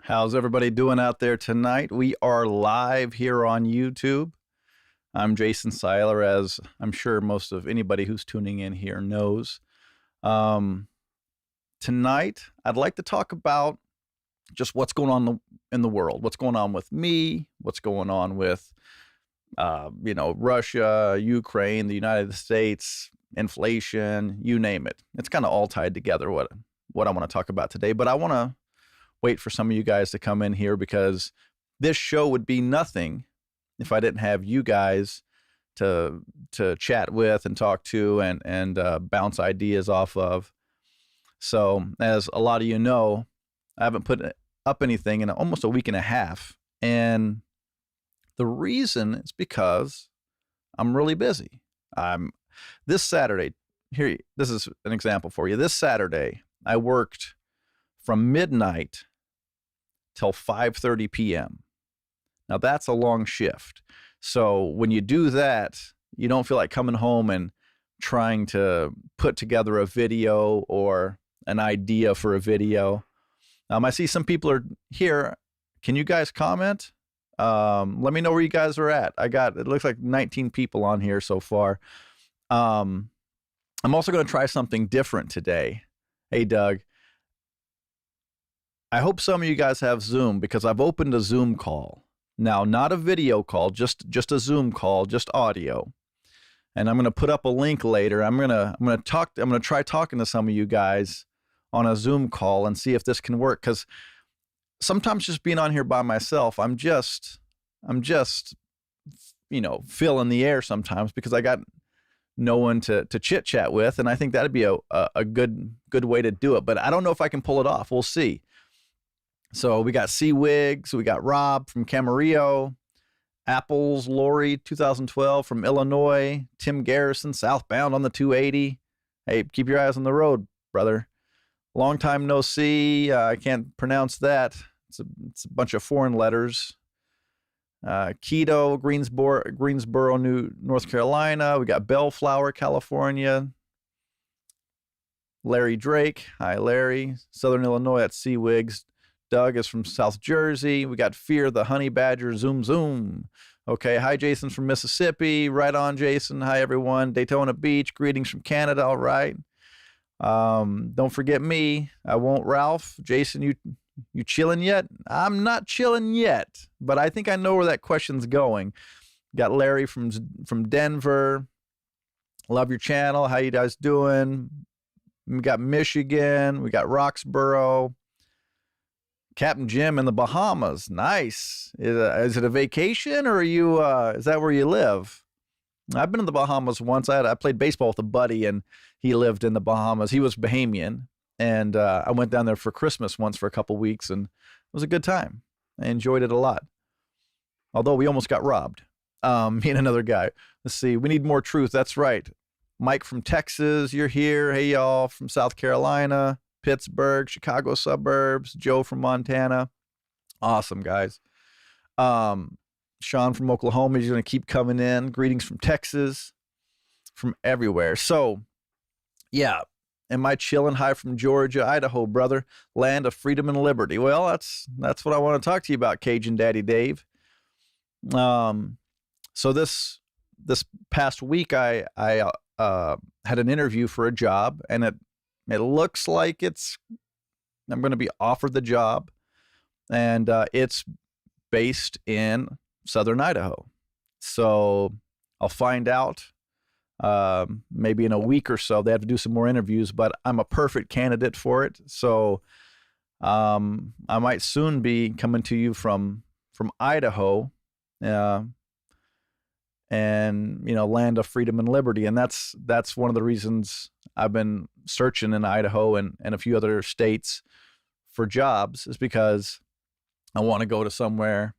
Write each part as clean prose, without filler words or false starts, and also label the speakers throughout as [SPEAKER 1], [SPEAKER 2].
[SPEAKER 1] How's everybody doing out there tonight? We are live here on YouTube. I'm Jason Seiler, as I'm sure most of anybody who's tuning in here knows. Um, Tonight, I'd like to talk about just what's going on in the world, what's going on with me, what's going on with, Russia, Ukraine, the United States, inflation, you name it. It's kind of all tied together, what I want to talk about today. But I want to wait for some of you guys to come in here because this show would be nothing if I didn't have you guys to chat with and talk to and bounce ideas off of. So, as a lot of you know, I haven't put up anything in almost a week and a half, and the reason is because I'm really busy. I'm this Saturday. Here, this is an example for you. This Saturday, I worked from midnight till 5:30 p.m. Now that's a long shift. So when you do that, you don't feel like coming home and trying to put together a video or an idea for a video. I see some people are here. Can you guys comment? Let me know where you guys are at. It looks like 19 people on here so far. I'm also going to try something different today. Hey, Doug. I hope some of you guys have Zoom because I've opened a Zoom call. Now, not a video call, just a Zoom call, just audio. And I'm going to put up a link later. I'm going to try talking to some of you guys on a Zoom call and see if this can work, cuz sometimes just being on here by myself, I'm just filling the air sometimes because I got no one to chit chat with, and I think that'd be a good way to do it, but I don't know if I can pull it off. We'll see. So we got C. Wiggs, we got Rob from Camarillo, Apples, Lori, 2012 from Illinois, Tim Garrison, southbound on the 280. Hey, keep your eyes on the road, brother. Long time no see. I can't pronounce that. It's a bunch of foreign letters. Keto, Greensboro, North Carolina. We got Bellflower, California. Larry Drake. Hi, Larry. Southern Illinois at C. Wiggs. Doug is from South Jersey. We got Fear the Honey Badger. Zoom, zoom. Okay. Hi, Jason from Mississippi. Right on, Jason. Hi, everyone. Daytona Beach. Greetings from Canada. All right. Don't forget me. I won't, Ralph. Jason, you chilling yet? I'm not chilling yet, but I think I know where that question's going. Got Larry from Denver. Love your channel. How you guys doing? We got Michigan. We got Roxborough. Captain Jim in the Bahamas. Nice. Is it a vacation or is that where you live? I've been in the Bahamas once. I played baseball with a buddy and he lived in the Bahamas. He was Bahamian, and I went down there for Christmas once for a couple weeks, and it was a good time. I enjoyed it a lot. Although we almost got robbed. Me and another guy. Let's see. We need more truth. That's right. Mike from Texas, you're here. Hey, y'all from South Carolina. Pittsburgh, Chicago suburbs, Joe from Montana. Awesome, guys. Sean from Oklahoma is going to keep coming in. Greetings from Texas, from everywhere. So, yeah, am I chilling? Hi from Georgia, Idaho, brother. Land of freedom and liberty. Well, that's what I want to talk to you about, Cajun Daddy Dave. So this past week, I had an interview for a job, and it looks like I'm going to be offered the job, and it's based in Southern Idaho. So I'll find out maybe in a week or so. They have to do some more interviews, but I'm a perfect candidate for it. So I might soon be coming to you from Idaho, and land of freedom and liberty. And that's one of the reasons I've been searching in Idaho and a few other states for jobs, is because I want to go to somewhere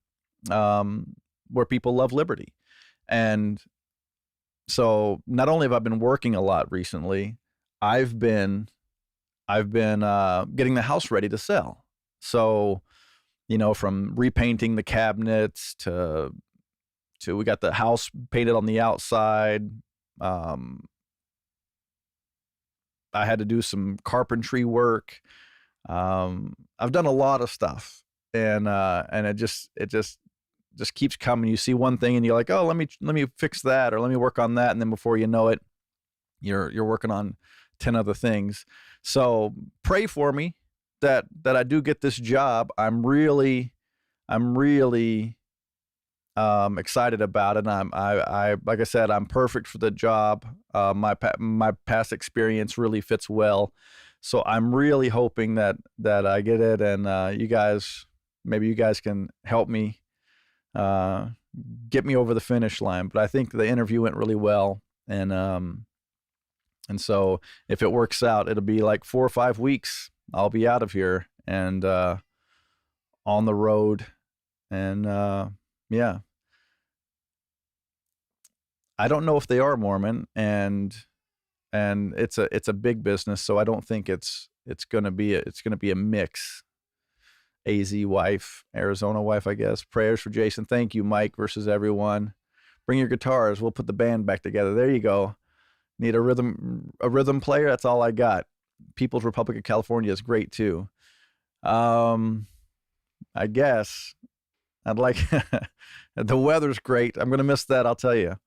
[SPEAKER 1] where people love liberty. And so not only have I been working a lot recently, I've been getting the house ready to sell. So, from repainting the cabinets to we got the house painted on the outside. I had to do some carpentry work. I've done a lot of stuff, and it just keeps coming. You see one thing and you're like, oh, let me fix that, or let me work on that, and then before you know it, you're working on 10 other things. So pray for me that I do get this job. I'm really excited about it. And I like I said, I'm perfect for the job. My past experience really fits well. So I'm really hoping that I get it, and maybe you guys can help me get me over the finish line. But I think the interview went really well, and so if it works out, it'll be like 4 or 5 weeks. I'll be out of here and on the road, and yeah. I don't know if they are Mormon, and it's a big business, so I don't think it's gonna be a mix. AZ wife, Arizona wife, I guess. Prayers for Jason. Thank you, Mike versus everyone. Bring your guitars. We'll put the band back together. There you go. Need a rhythm player? That's all I got. People's Republic of California is great too. I guess I'd like the weather's great. I'm gonna miss that, I'll tell you.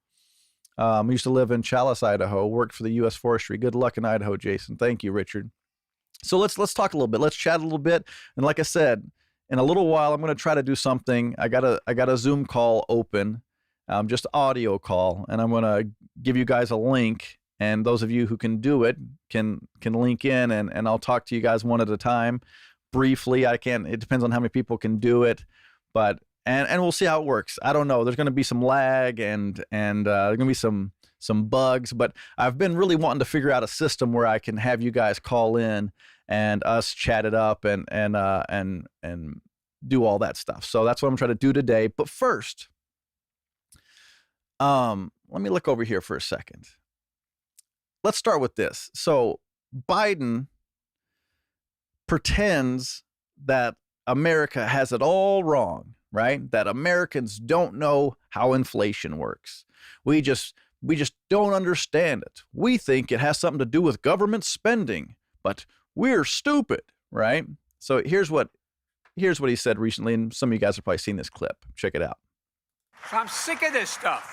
[SPEAKER 1] I used to live in Chalice, Idaho, worked for the U.S. Forestry. Good luck in Idaho, Jason. Thank you, Richard. So let's talk a little bit. Let's chat a little bit. And like I said, in a little while, I'm going to try to do something. I got a Zoom call open, just audio call, and I'm going to give you guys a link. And those of you who can do it can link in, and I'll talk to you guys one at a time, briefly. It depends on how many people can do it, but. And we'll see how it works. I don't know. There's going to be some lag and there's going to be some bugs, but I've been really wanting to figure out a system where I can have you guys call in and us chat it up and do all that stuff. So that's what I'm trying to do today. But first, let me look over here for a second. Let's start with this. So Biden pretends that America has it all wrong. Right? That Americans don't know how inflation works. We just don't understand it. We think it has something to do with government spending, but we're stupid, right? So here's what he said recently, and some of you guys have probably seen this clip. Check it out.
[SPEAKER 2] I'm sick of this stuff.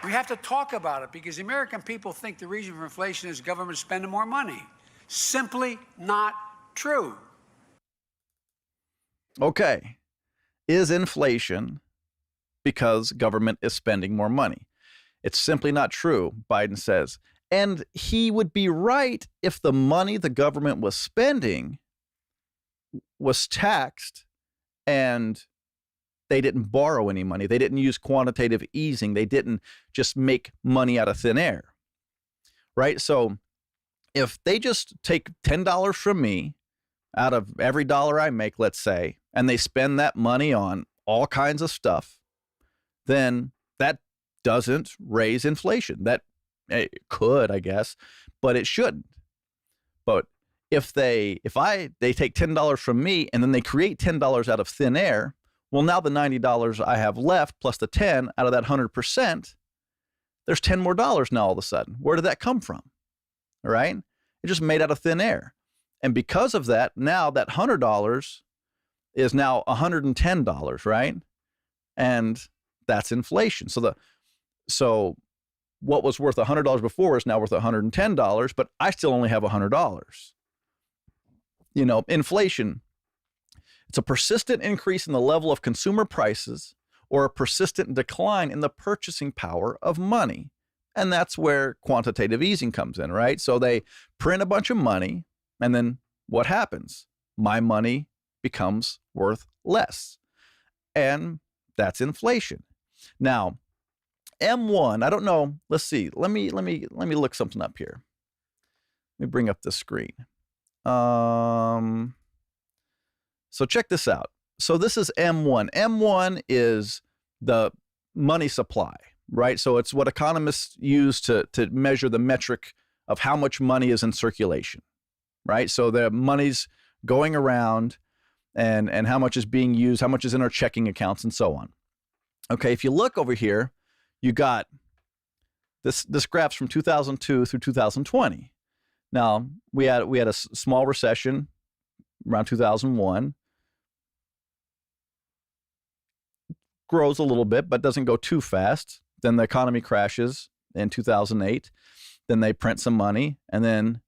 [SPEAKER 2] We have to talk about it because the American people think the reason for inflation is government spending more money. Simply not true.
[SPEAKER 1] Okay. Is inflation because government is spending more money? It's simply not true, Biden says. And he would be right if the money the government was spending was taxed and they didn't borrow any money. They didn't use quantitative easing. They didn't just make money out of thin air, right? So if they just take $10 from me out of every dollar I make, let's say, and they spend that money on all kinds of stuff, then that doesn't raise inflation. That it could, I guess, but it shouldn't. But if they take $10 from me and then they create $10 out of thin air, well, now the $90 I have left plus the 10 out of that 100%, there's 10 more dollars now all of a sudden. Where did that come from? All right? It just made out of thin air. And because of that, now that $100 is now $110, right? And that's inflation. So what was worth $100 before is now worth $110, but I still only have $100. You know, inflation, it's a persistent increase in the level of consumer prices or a persistent decline in the purchasing power of money. And that's where quantitative easing comes in, right? So they print a bunch of money, and then what happens? My money becomes worth less. And that's inflation. Now, M1, I don't know. Let's see. Let me look something up here. Let me bring up the screen. So check this out. So this is M1. M1 is the money supply, right? So it's what economists use to measure the metric of how much money is in circulation, right? So the money's going around and how much is being used, how much is in our checking accounts, and so on. Okay, if you look over here, you got this graph's from 2002 through 2020. Now, we had a small recession around 2001. grows a little bit, but doesn't go too fast. Then the economy crashes in 2008. Then they print some money, and then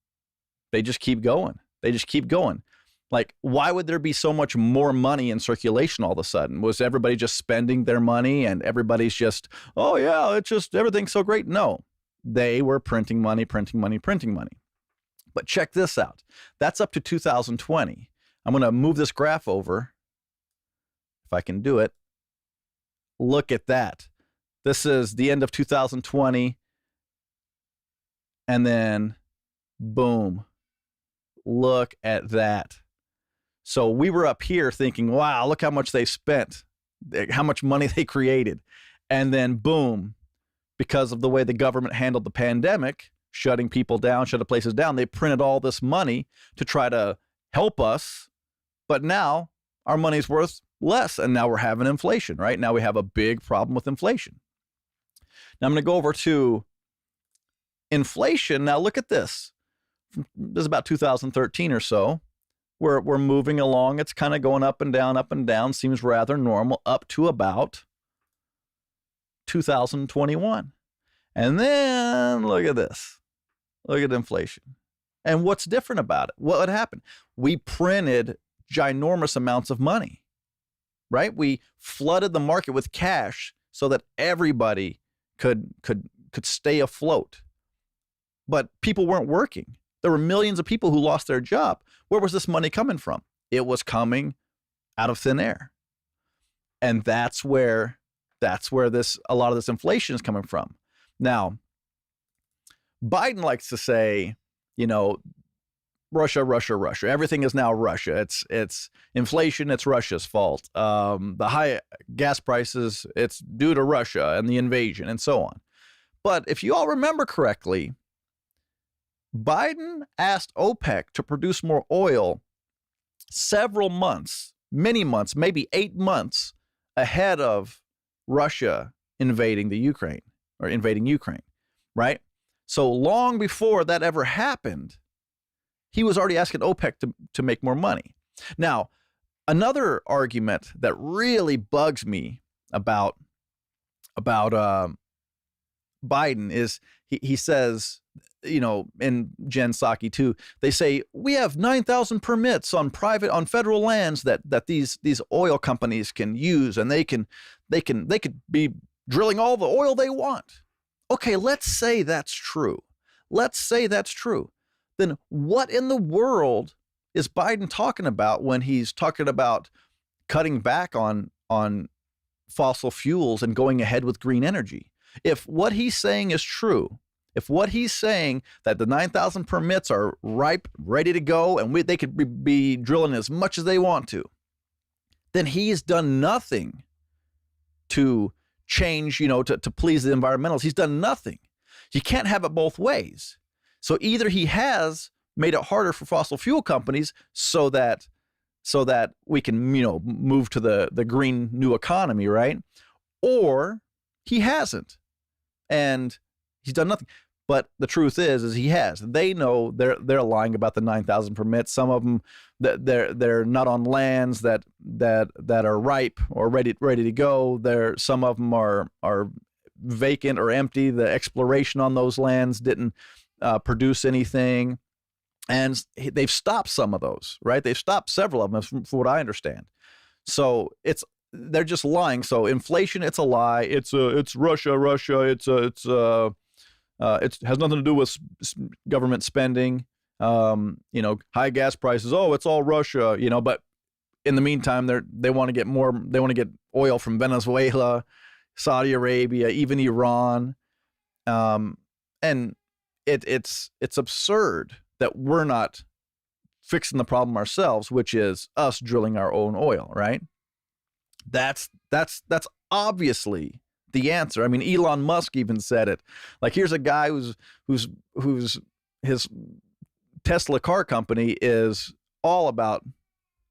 [SPEAKER 1] they just keep going. They just keep going. Like, why would there be so much more money in circulation all of a sudden? Was everybody just spending their money and everybody's just, oh yeah, it's just everything's so great? No, they were printing money, printing money, printing money. But check this out. That's up to 2020. I'm going to move this graph over, if I can do it. Look at that. This is the end of 2020. And then, boom. Look at that. So we were up here thinking, wow, look how much they spent, how much money they created. And then, boom, because of the way the government handled the pandemic, shutting people down, shutting places down, they printed all this money to try to help us. But now our money's worth less, and now we're having inflation, right? Now we have a big problem with inflation. Now I'm going to go over to inflation. Now look at this. This is about 2013 or so. We're moving along. It's kind of going up and down, seems rather normal, up to about 2021. And then look at this. Look at inflation. And what's different about it? What happened? We printed ginormous amounts of money, right? We flooded the market with cash so that everybody could stay afloat. But people weren't working. There were millions of people who lost their job. Where was this money coming from? It was coming out of thin air. And that's where a lot of this inflation is coming from. Now, Biden likes to say, you know, Russia, Russia, Russia. Everything is now Russia. It's inflation. It's Russia's fault. The high gas prices, it's due to Russia and the invasion and so on. But if you all remember correctly, Biden asked OPEC to produce more oil several months, many months, maybe 8 months ahead of Russia invading Ukraine, right? So long before that ever happened, he was already asking OPEC to make more money. Now, another argument that really bugs me about Biden is he says, you know, in Jen Psaki too, they say we have 9,000 permits on federal lands that these oil companies can use, and they could be drilling all the oil they want. Okay, let's say that's true. Then what in the world is Biden talking about when he's talking about cutting back on fossil fuels and going ahead with green energy? If what he's saying is true, if what he's saying that the 9,000 permits are ripe, ready to go, and they could be drilling as much as they want to, then he's done nothing to change, you know, to please the environmentalists. He's done nothing. You can't have it both ways. So either he has made it harder for fossil fuel companies so that we can, you know, move to the green new economy, right? Or he hasn't, and he's done nothing. But the truth is he has. They know they're lying about the 9,000 permits. Some of them they're not on lands that are ripe or ready to go. Some of them are vacant or empty. The exploration on those lands didn't produce anything, and they've stopped some of those. Right? They've stopped several of them, from what I understand. So they're just lying. So inflation, it's a lie. It's Russia. It has nothing to do with government spending. You know, high gas prices. Oh, it's all Russia. You know, but in the meantime, they want to get more. They want to get oil from Venezuela, Saudi Arabia, even Iran. And it's absurd that we're not fixing the problem ourselves, which is us drilling our own oil. Right? That's obviously the answer. I mean, Elon Musk even said it. Like, here's a guy who's his Tesla car company is all about,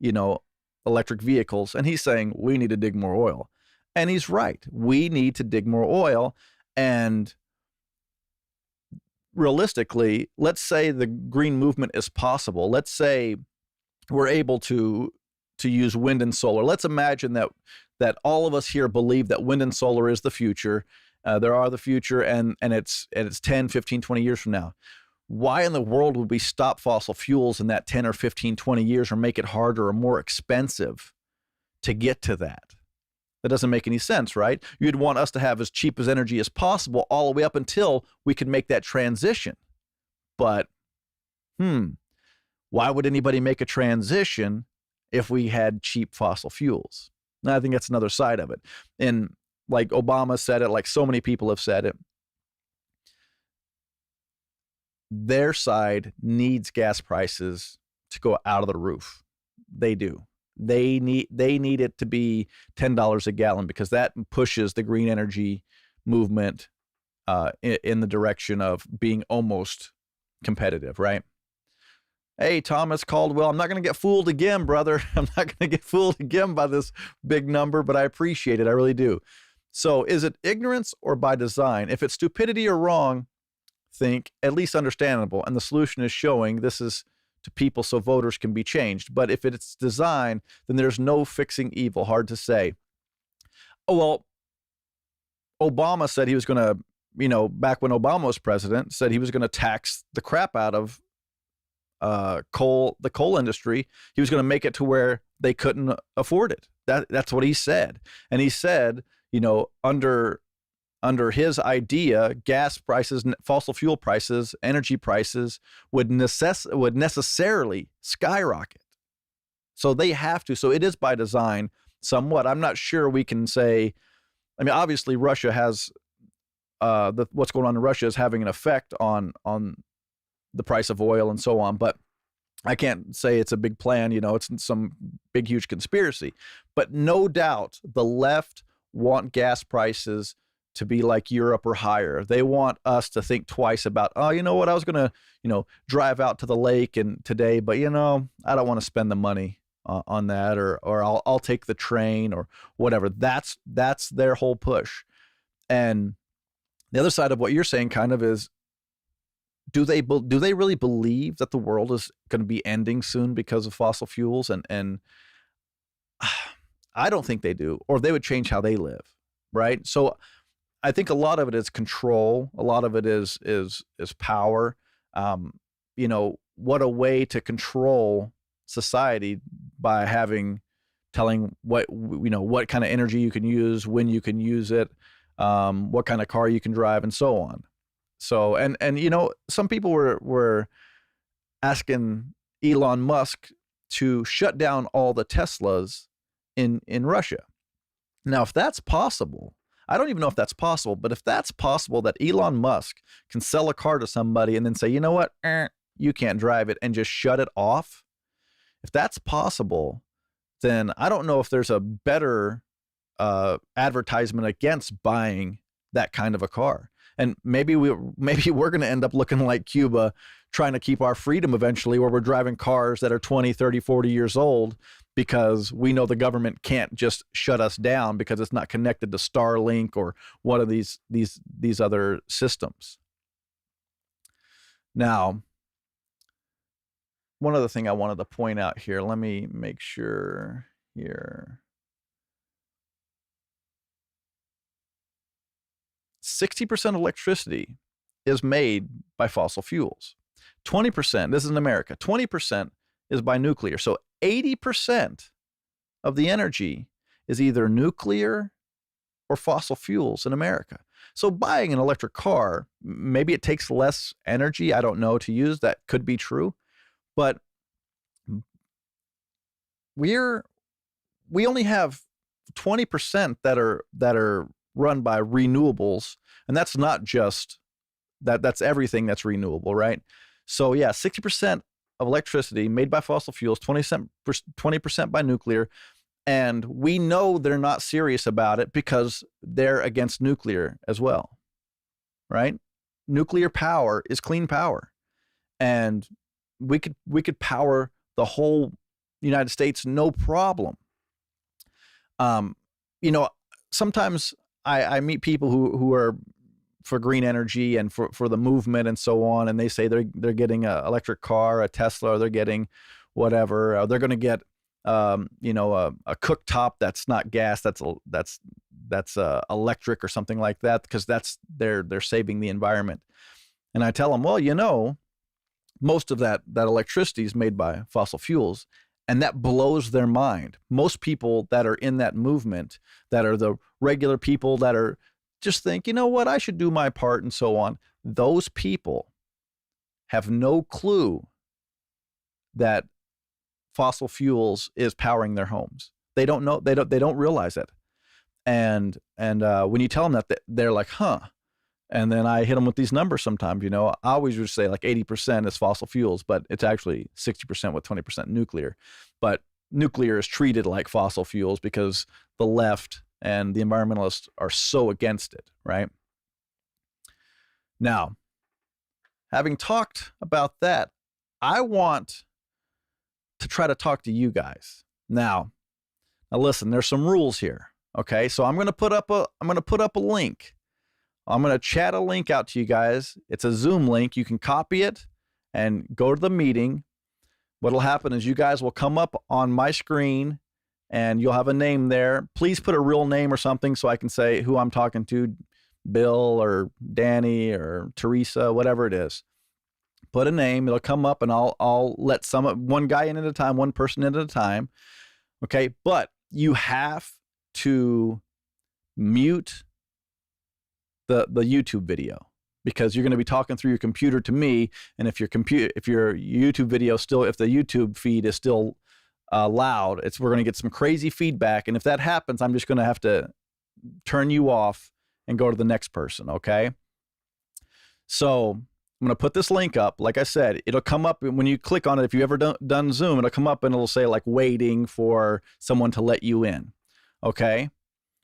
[SPEAKER 1] you know, electric vehicles, and he's saying we need to dig more oil. And he's right. We need to dig more oil. And realistically, let's say the green movement is possible. Let's say we're able to use wind and solar. Let's imagine that that all of us here believe that wind and solar is the future. There are the future, and it's 10, 15, 20 years from now. Why in the world would we stop fossil fuels in that 10 or 15, 20 years or make it harder or more expensive to get to that? That doesn't make any sense, right? You'd want us to have as cheap as energy as possible all the way up until we could make that transition. But, why would anybody make a transition if we had cheap fossil fuels? And I think that's another side of it. And like Obama said it, like so many people have said it, their side needs gas prices to go out of the roof. They do. They need it to be $10 a gallon because that pushes the green energy movement in the direction of being almost competitive, right? Hey, Thomas Caldwell, I'm not going to get fooled again, brother. I'm not going to get fooled again by this big number, but I appreciate it. I really do. So is it ignorance or by design? If it's stupidity or wrong, think at least understandable. And the solution is showing this is to people so voters can be changed. But if it's design, then there's no fixing evil. Hard to say. Oh, well, Obama said he was going to, back when Obama was president, said he was going to tax the crap out of the coal industry. He was going to make it to where they couldn't afford it. That's what he said. And he said, under his idea, gas prices, fossil fuel prices, energy prices would necessarily skyrocket. So they have to. So it is by design somewhat. I'm not sure we can say, obviously Russia has, what's going on in Russia is having an effect on the price of oil and so on. But I can't say it's a big plan, it's some big, huge conspiracy. But no doubt the left want gas prices to be like Europe or higher. They want us to think twice about, you know what, I was going to, drive out to the lake and today, but I don't want to spend the money on that, or I'll take the train or whatever. That's their whole push. And the other side of what you're saying kind of is, do they really believe that the world is going to be ending soon because of fossil fuels? And I don't think they do, or they would change how they live, right? So I think a lot of it is control. A lot of it is power. What a way to control society by telling what kind of energy you can use, when you can use it, what kind of car you can drive, and so on. So, and some people were asking Elon Musk to shut down all the Teslas in Russia. Now, if that's possible, I don't even know if that's possible, but if that's possible that Elon Musk can sell a car to somebody and then say, you know what, you can't drive it, and just shut it off. If that's possible, then I don't know if there's a better advertisement against buying that kind of a car. And maybe we're going to end up looking like Cuba, trying to keep our freedom eventually, where we're driving cars that are 20, 30, 40 years old because we know the government can't just shut us down because it's not connected to Starlink or one of these other systems. Now, one other thing I wanted to point out here, let me make sure here. 60% of electricity is made by fossil fuels. 20%, this is in America, 20% is by nuclear. So 80% of the energy is either nuclear or fossil fuels in America. So buying an electric car, maybe it takes less energy, I don't know, to use. That could be true. But we only have 20% that are run by renewables, and that's not just that's everything that's renewable, right? So yeah, 60% of electricity made by fossil fuels, 20% by nuclear, and we know they're not serious about it because they're against nuclear as well, right? Nuclear power is clean power, and we could power the whole United States no problem. Sometimes I meet people who are for green energy and for the movement and so on, and they say they're getting an electric car, a Tesla, or they're getting whatever. They're going to get a cooktop that's not gas, that's electric or something like that, because they're saving the environment. And I tell them, well, most of that electricity is made by fossil fuels, and that blows their mind. Most people that are in that movement, that are the regular people that are just think, you know what, I should do my part and so on. Those people have no clue that fossil fuels is powering their homes. They don't know. They don't realize it. And when you tell them that, they're like, huh. And then I hit them with these numbers sometimes. I always would say like 80% is fossil fuels, but it's actually 60% with 20% nuclear. But nuclear is treated like fossil fuels because the left and the environmentalists are so against it, right? Now, having talked about that, I want to try to talk to you guys. Now listen, there's some rules here. Okay, so I'm going to put up a link. I'm going to chat a link out to you guys. It's a Zoom link. You can copy it and go to the meeting. What'll happen is you guys will come up on my screen and you'll have a name there. Please put a real name or something so I can say who I'm talking to, Bill or Danny or Teresa, whatever it is. Put a name. It'll come up and I'll let one guy in at a time, one person in at a time. Okay, but you have to mute the YouTube video, because you're going to be talking through your computer to me, and if your YouTube video if the YouTube feed is still loud, we're going to get some crazy feedback, and if that happens, I'm just going to have to turn you off and go to the next person. Okay, so I'm going to put this link up. Like I said, it'll come up when you click on it. If you ever done Zoom, it'll come up and it'll say like waiting for someone to let you in. Okay,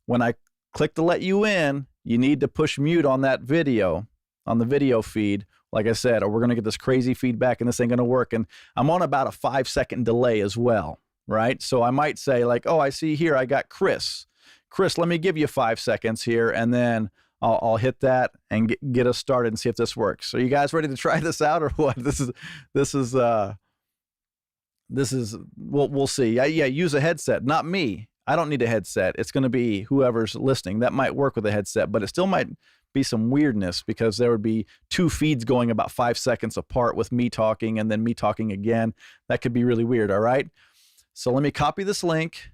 [SPEAKER 1] when I click to let you in, you need to push mute on that video, on the video feed, like I said, or we're going to get this crazy feedback and this ain't going to work. And I'm on about a 5-second delay as well, right? So I might say like, oh, I see here I got Chris. Chris, let me give you 5 seconds here, and then I'll hit that and get us started and see if this works. So you guys ready to try this out or what? This is we'll see. Yeah, use a headset, not me. I don't need a headset. It's going to be whoever's listening. That might work with a headset, but it still might be some weirdness because there would be two feeds going about 5 seconds apart with me talking and then me talking again. That could be really weird, all right? So let me copy this link.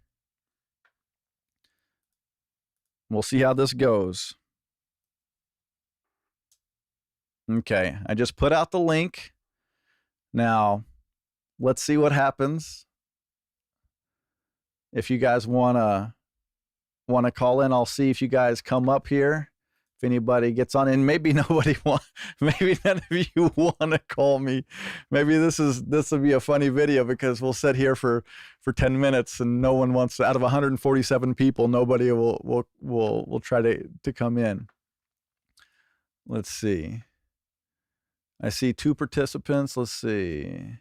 [SPEAKER 1] We'll see how this goes. Okay, I just put out the link. Now, let's see what happens. If you guys want to call in, I'll see if you guys come up here. If anybody gets on, and maybe maybe none of you want to call me. Maybe this will be a funny video because we'll sit here for 10 minutes and no one wants to, out of 147 people, nobody will try to come in. Let's see. I see 2 participants. Let's see.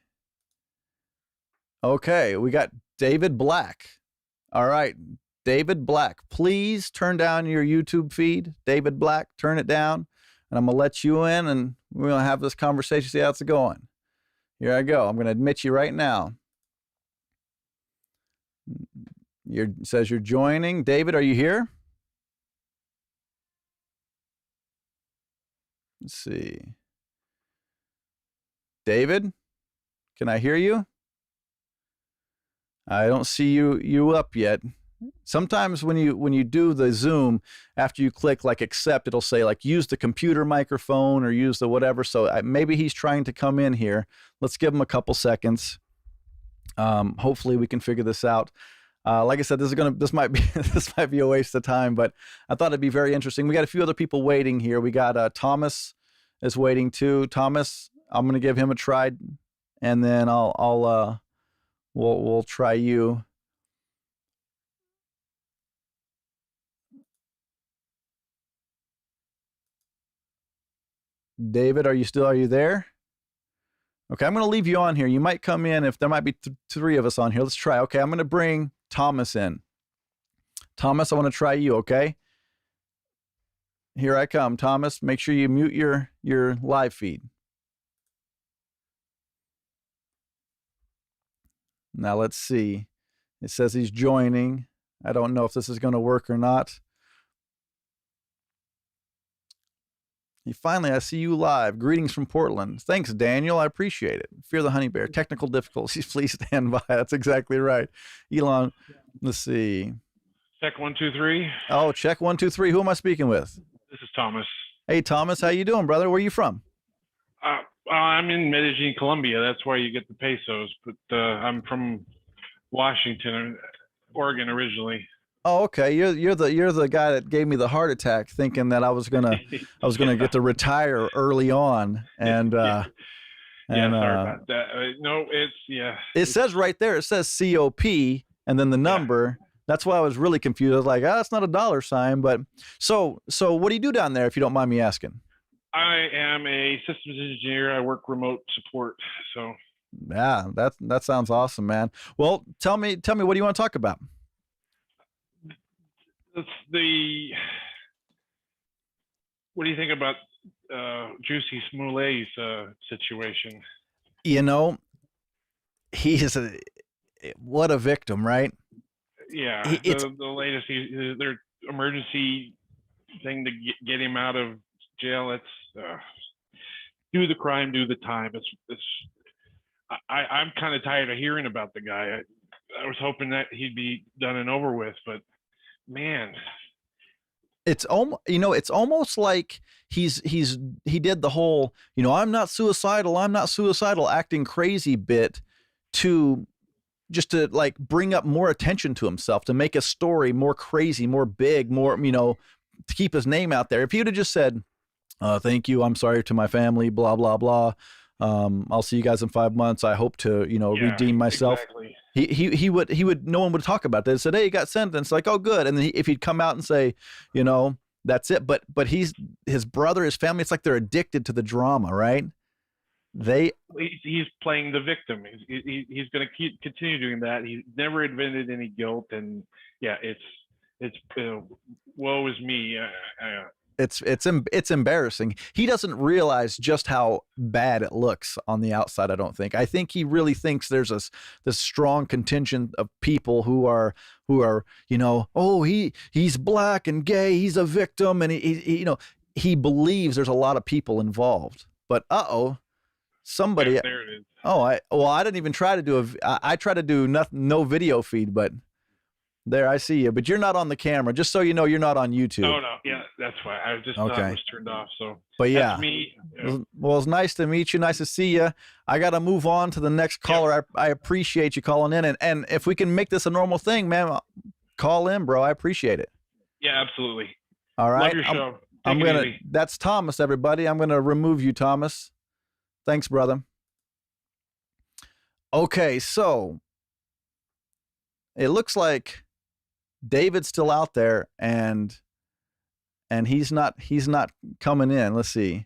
[SPEAKER 1] Okay, we got David Black. All right, David Black, please turn down your YouTube feed. David Black, turn it down, and I'm going to let you in, and we're going to have this conversation, see how it's going. Here I go. I'm going to admit you right now. It says you're joining. David, are you here? Let's see. David, can I hear you? I don't see you up yet. Sometimes when you do the Zoom, after you click like accept, it'll say like use the computer microphone or use the whatever. So maybe he's trying to come in here. Let's give him a couple seconds. Hopefully we can figure this out. Like I said, this might be a waste of time, but I thought it'd be very interesting. We got a few other people waiting here. We got Thomas is waiting too. Thomas, I'm gonna give him a try, and then we'll try you. David, are you there? Okay, I'm going to leave you on here. You might come in if there might be 3 of us on here. Let's try. Okay, I'm going to bring Thomas in. Thomas, I want to try you, okay? Here I come. Thomas, make sure you mute your live feed. Now let's see. It says he's joining. I don't know if this is going to work or not. I see you live. Greetings from Portland. Thanks, Daniel. I appreciate it. Fear the honey bear. Technical difficulties. Please stand by. That's exactly right. Elon, let's see.
[SPEAKER 3] Check 1, 2, 3.
[SPEAKER 1] Oh, check 1, 2, 3. Who am I speaking with?
[SPEAKER 3] This is Thomas.
[SPEAKER 1] Hey, Thomas. How you doing, brother? Where are you from?
[SPEAKER 3] I'm in Medellin, Colombia. That's where you get the pesos. But I'm from Washington, Oregon originally.
[SPEAKER 1] Oh, okay. You're the guy that gave me the heart attack, thinking that I was gonna get to retire early on, and
[SPEAKER 3] yeah, sorry about that. No,
[SPEAKER 1] It says right there. It says COP, and then the number. Yeah. That's why I was really confused. I was like, that's not a dollar sign. But so what do you do down there, if you don't mind me asking?
[SPEAKER 3] I am a systems engineer. I work remote support. So.
[SPEAKER 1] Yeah, that sounds awesome, man. Well, tell me, what do you want to talk about?
[SPEAKER 3] What do you think about Juicy Smoulet's situation?
[SPEAKER 1] What a victim, right?
[SPEAKER 3] Yeah, the latest, their emergency thing to get him out of jail. It's do the crime, do the time. I'm kind of tired of hearing about the guy. I was hoping that he'd be done and over with, but man,
[SPEAKER 1] it's almost like he did the whole, I'm not suicidal acting crazy bit to like bring up more attention to himself, to make a story more crazy, more big, more, to keep his name out there. If he would have just said, thank you, I'm sorry to my family, blah, blah, blah. I'll see you guys in 5 months. I hope to, redeem myself.
[SPEAKER 3] Exactly.
[SPEAKER 1] He would, no one would talk about that. Said, hey, he got sentenced. Like, oh, good. And then if he'd come out and say, that's it. But his brother, his family, it's like they're addicted to the drama, right?
[SPEAKER 3] He's playing the victim. He's going to continue doing that. He's never admitted any guilt. And yeah, it's woe is me.
[SPEAKER 1] It's embarrassing. He doesn't realize just how bad it looks on the outside. I don't think. I think he really thinks there's this strong contingent of people who are he's black and gay. He's a victim, and he believes there's a lot of people involved. But somebody.
[SPEAKER 3] Yeah, there it is.
[SPEAKER 1] I didn't even try to do I try to do no video feed, but. There, I see you, but you're not on the camera. Just so you know, you're not on YouTube.
[SPEAKER 3] No, yeah, that's why I just thought it was turned off. So,
[SPEAKER 1] but yeah,
[SPEAKER 3] that's me.
[SPEAKER 1] Well, it's nice to meet you. Nice to see you. I got to move on to the next caller. Yep. I appreciate you calling in, and if we can make this a normal thing, man, call in, bro. I appreciate it.
[SPEAKER 3] Yeah, absolutely.
[SPEAKER 1] All right,
[SPEAKER 3] love your show.
[SPEAKER 1] That's Thomas, everybody. I'm gonna remove you, Thomas. Thanks, brother. Okay, so it looks like David's still out there, and he's not coming in. Let's see.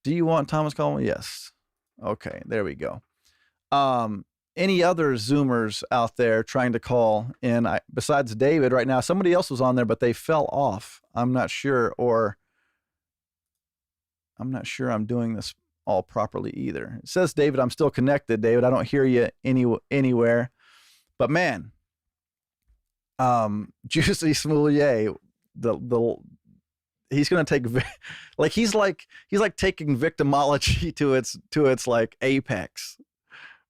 [SPEAKER 1] Do you want Thomas calling? Yes. Okay, there we go. Any other Zoomers out there trying to call in besides David right now? Somebody else was on there, but they fell off. I'm not sure I'm doing this all properly either. It says, David, I'm still connected. David, I don't hear you anywhere. But man, Juicy Smoulet, he's going to take, he's like taking victimology to its like apex,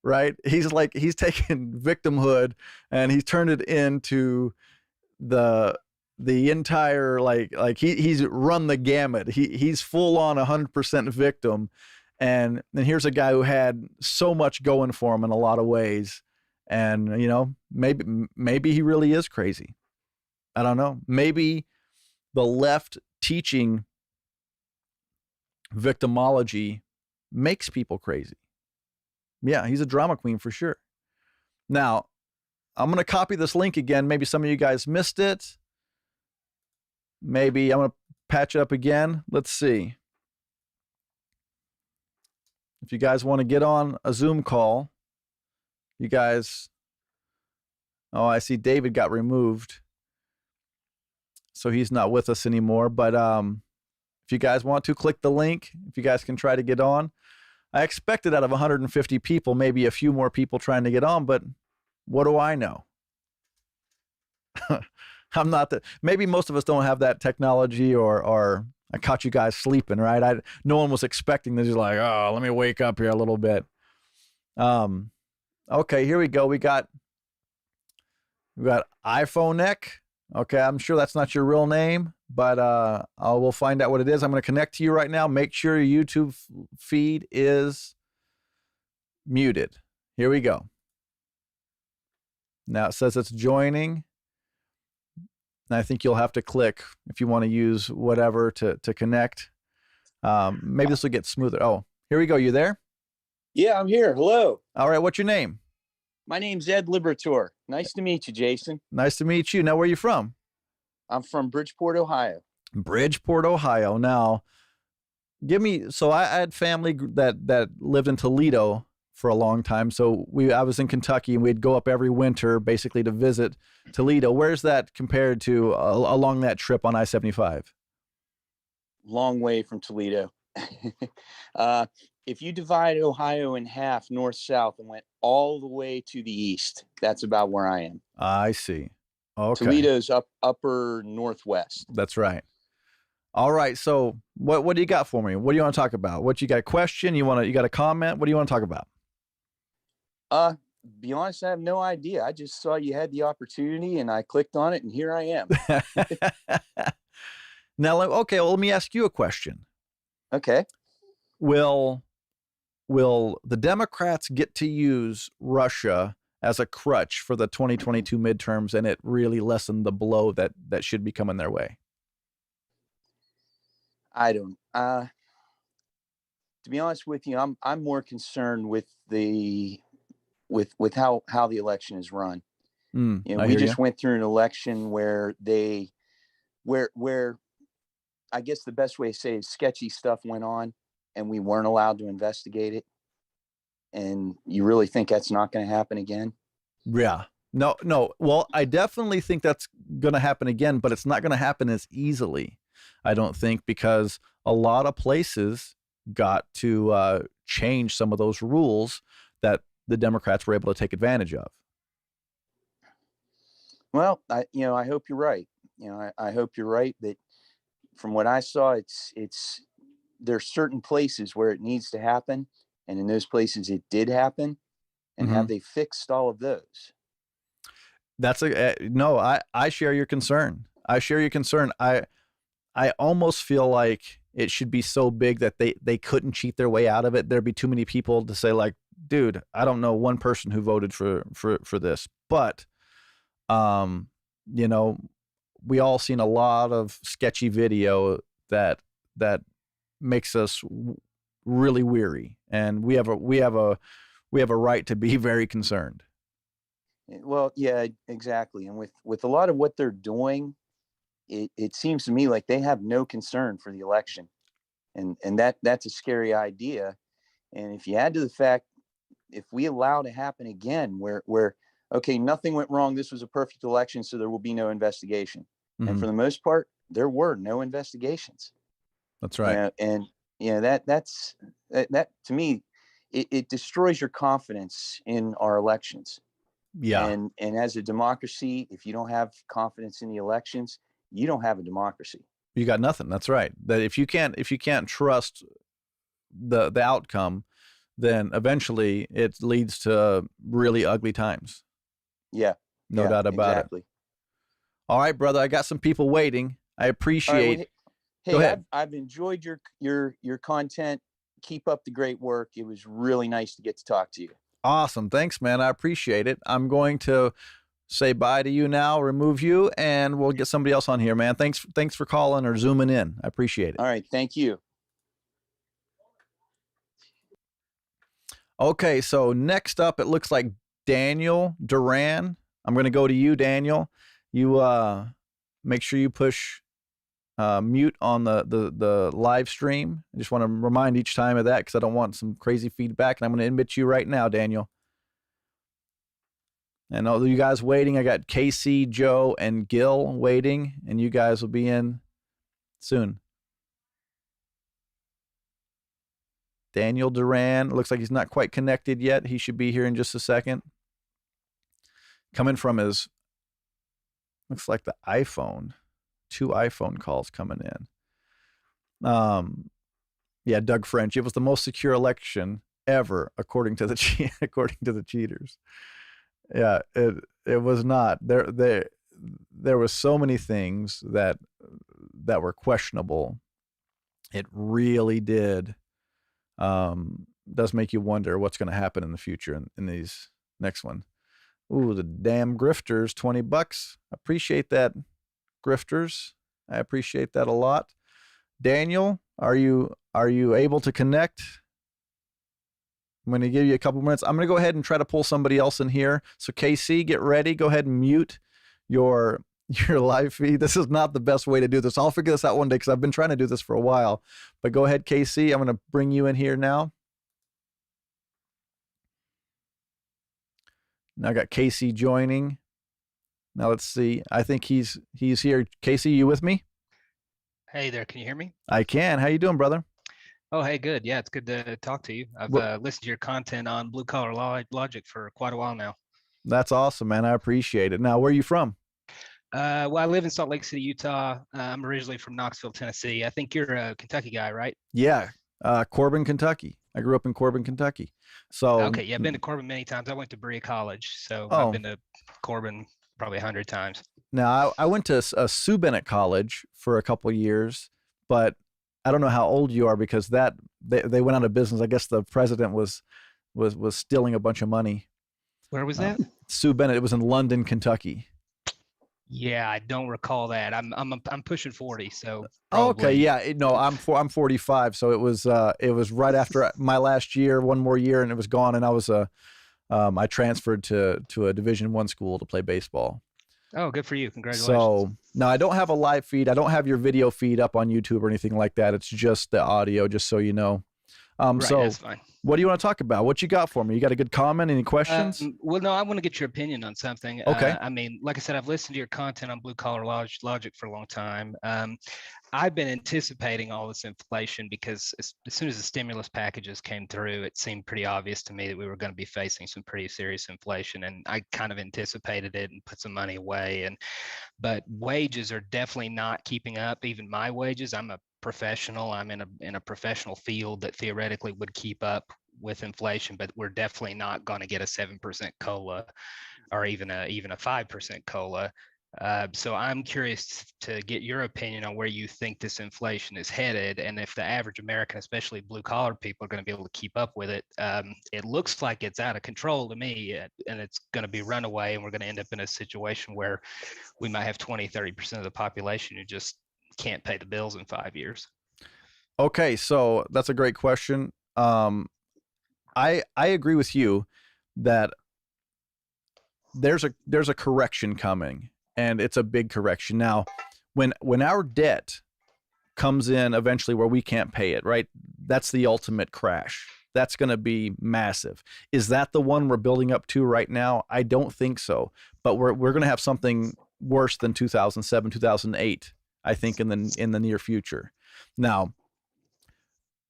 [SPEAKER 1] right? He's taken victimhood and he's turned it into the entire, he's run the gamut. He's full on 100% victim. And here's a guy who had so much going for him in a lot of ways. And, maybe he really is crazy. I don't know. Maybe the left teaching victimology makes people crazy. Yeah, he's a drama queen for sure. Now, I'm going to copy this link again. Maybe some of you guys missed it. Maybe I'm going to patch it up again. Let's see. If you guys want to get on a Zoom call, you guys, I see David got removed. So he's not with us anymore. But if you guys want to, click the link. If you guys can try to get on. I expected out of 150 people, maybe a few more people trying to get on, but what do I know? I'm not that. Maybe most of us don't have that technology, or I caught you guys sleeping, right? No one was expecting this. You're like, oh, let me wake up here a little bit. Okay, here we go. We got iPhone neck. Okay, I'm sure that's not your real name, but we'll find out what it is. I'm going to connect to you right now. Make sure your YouTube feed is muted. Here we go. Now it says it's joining. And I think you'll have to click if you want to use whatever to connect. Maybe this will get smoother. Oh, here we go. You there?
[SPEAKER 4] Yeah, I'm here. Hello.
[SPEAKER 1] All right. What's your name?
[SPEAKER 4] My name's Ed Liberator. Nice to meet you, Jason.
[SPEAKER 1] Nice to meet you. Now, where are you from?
[SPEAKER 4] I'm from Bridgeport, Ohio.
[SPEAKER 1] Bridgeport, Ohio. Now, so I had family that lived in Toledo for a long time. So I was in Kentucky, and we'd go up every winter basically to visit Toledo. Where's that compared to along that trip on I-75?
[SPEAKER 4] Long way from Toledo. If you divide Ohio in half, north-south, and went all the way to the east, that's about where I am.
[SPEAKER 1] I see. Okay.
[SPEAKER 4] Toledo's upper northwest.
[SPEAKER 1] That's right. All right. So what do you got for me? What do you want to talk about? What you got a question? You got a comment? What do you want to talk about?
[SPEAKER 4] Be honest, I have no idea. I just saw you had the opportunity and I clicked on it and here I am.
[SPEAKER 1] Now, okay, well, let me ask you a question.
[SPEAKER 4] Okay.
[SPEAKER 1] Will the Democrats get to use Russia as a crutch for the 2022 midterms, and it really lessen the blow that should be coming their way?
[SPEAKER 4] I don't. To be honest with you, I'm more concerned with how the election is run. We just went through an election where I guess the best way to say is sketchy stuff went on, and we weren't allowed to investigate it. And you really think that's not going to happen again?
[SPEAKER 1] Yeah. No. Well, I definitely think that's going to happen again, but it's not going to happen as easily, I don't think, because a lot of places got to change some of those rules that the Democrats were able to take advantage of.
[SPEAKER 4] Well, I hope you're right. I hope you're right that from what I saw, there's certain places where it needs to happen. And in those places it did happen. And have they fixed all of those?
[SPEAKER 1] That's no, I share your concern. I almost feel like it should be so big that they couldn't cheat their way out of it. There'd be too many people to say, like, dude, I don't know one person who voted for this, but, we all seen a lot of sketchy video that makes us really weary, and we have a right to be very concerned.
[SPEAKER 4] Well, yeah, exactly. And with a lot of what they're doing, it seems to me like they have no concern for the election, and that's a scary idea. And if you add to the fact, if we allow it to happen again, where okay, nothing went wrong, this was a perfect election, so there will be no investigation. And for the most part, there were no investigations.
[SPEAKER 1] That's right.
[SPEAKER 4] And that to me, it destroys your confidence in our elections.
[SPEAKER 1] Yeah.
[SPEAKER 4] And as a democracy, if you don't have confidence in the elections, you don't have a democracy.
[SPEAKER 1] You got nothing. That's right. That if you can't trust the outcome, then eventually it leads to really ugly times.
[SPEAKER 4] Yeah.
[SPEAKER 1] No doubt about it. All right, brother. I got some people waiting. I appreciate.
[SPEAKER 4] Right,
[SPEAKER 1] Go ahead.
[SPEAKER 4] I've enjoyed your content. Keep up the great work. It was really nice to get to talk to you.
[SPEAKER 1] Awesome. Thanks, man. I appreciate it. I'm going to say bye to you now, remove you, and we'll get somebody else on here, man. Thanks for calling or zooming in. I appreciate it.
[SPEAKER 4] All right. Thank you.
[SPEAKER 1] Okay. So next up, it looks like Daniel Duran. I'm going to go to you, Daniel. You make sure you push mute on the live stream. I just want to remind each time of that because I don't want some crazy feedback. And I'm going to admit you right now, Daniel. And all you guys waiting, I got Casey, Joe, and Gil waiting, and you guys will be in soon. Daniel Duran, looks like he's not quite connected yet. He should be here in just a second. Coming from his looks like the iPhone, 2 iPhone calls coming in. Yeah, Doug French. It was the most secure election ever, according to the according to the cheaters. Yeah, it was not. There was so many things that were questionable. It really did. Does make you wonder what's going to happen in the future in these next one. Ooh, the damn grifters, $20. Appreciate that, grifters. I appreciate that a lot. Daniel, are you able to connect? I'm going to give you a couple minutes. I'm going to go ahead and try to pull somebody else in here. So KC, get ready. Go ahead and mute your live feed. This is not the best way to do this. I'll figure this out one day because I've been trying to do this for a while. But go ahead, KC. I'm going to bring you in here now. Now I got KC joining. Now let's see. I think he's here. KC, you with me?
[SPEAKER 5] Hey there, can you hear me?
[SPEAKER 1] I can. How you doing, brother?
[SPEAKER 5] Oh, hey, good. Yeah, it's good to talk to you. I've listened to your content on Blue Collar Logic for quite a while now.
[SPEAKER 1] That's awesome, man. I appreciate it. Now, where are you from?
[SPEAKER 5] Well, I live in Salt Lake City, Utah. I'm originally from Knoxville, Tennessee. I think you're a Kentucky guy, right?
[SPEAKER 1] Yeah, Corbin, Kentucky. I grew up in Corbin, Kentucky. So
[SPEAKER 5] okay, yeah, I've been to Corbin many times. I went to Berea College, so I've been to Corbin probably 100 times.
[SPEAKER 1] Now, I went to Sue Bennett College for a couple of years, but I don't know how old you are because they went out of business. I guess the president was stealing a bunch of money.
[SPEAKER 5] Where was that?
[SPEAKER 1] Sue Bennett. It was in London, Kentucky.
[SPEAKER 5] Yeah, I don't recall that. I'm pushing 40, so.
[SPEAKER 1] Oh, okay, yeah. No, I'm 45, so it was right after my last year, one more year, and it was gone. And I was I transferred to a Division I school to play baseball.
[SPEAKER 5] Oh, good for you! Congratulations.
[SPEAKER 1] So no, I don't have a live feed. I don't have your video feed up on YouTube or anything like that. It's just the audio, just so you know.
[SPEAKER 5] Right,
[SPEAKER 1] so
[SPEAKER 5] that's fine.
[SPEAKER 1] What do you want to talk about? What you got for me? You got a good comment? Any questions?
[SPEAKER 5] Well, no, I want to get your opinion on something.
[SPEAKER 1] Okay.
[SPEAKER 5] I mean, like I said, I've listened to your content on Blue Collar Logic for a long time. I've been anticipating all this inflation because as soon as the stimulus packages came through, it seemed pretty obvious to me that we were going to be facing some pretty serious inflation, and I kind of anticipated it and put some money away. But wages are definitely not keeping up. Even my wages. I'm a professional. I'm in a professional field that theoretically would keep up with inflation, but we're definitely not going to get a 7% COLA or even a 5% COLA. So I'm curious to get your opinion on where you think this inflation is headed, and if the average American, especially blue collar people, are going to be able to keep up with it. It looks like it's out of control to me, and it's going to be runaway, and we're going to end up in a situation where we might have 20-30% of the population who just can't pay the bills in 5 years.
[SPEAKER 1] Okay, so that's a great question. I agree with you that there's a correction coming, and it's a big correction. Now, when our debt comes in eventually where we can't pay it, right? That's the ultimate crash. That's going to be massive. Is that the one we're building up to right now? I don't think so. But we're going to have something worse than 2007, 2008, I think, in the near future. Now,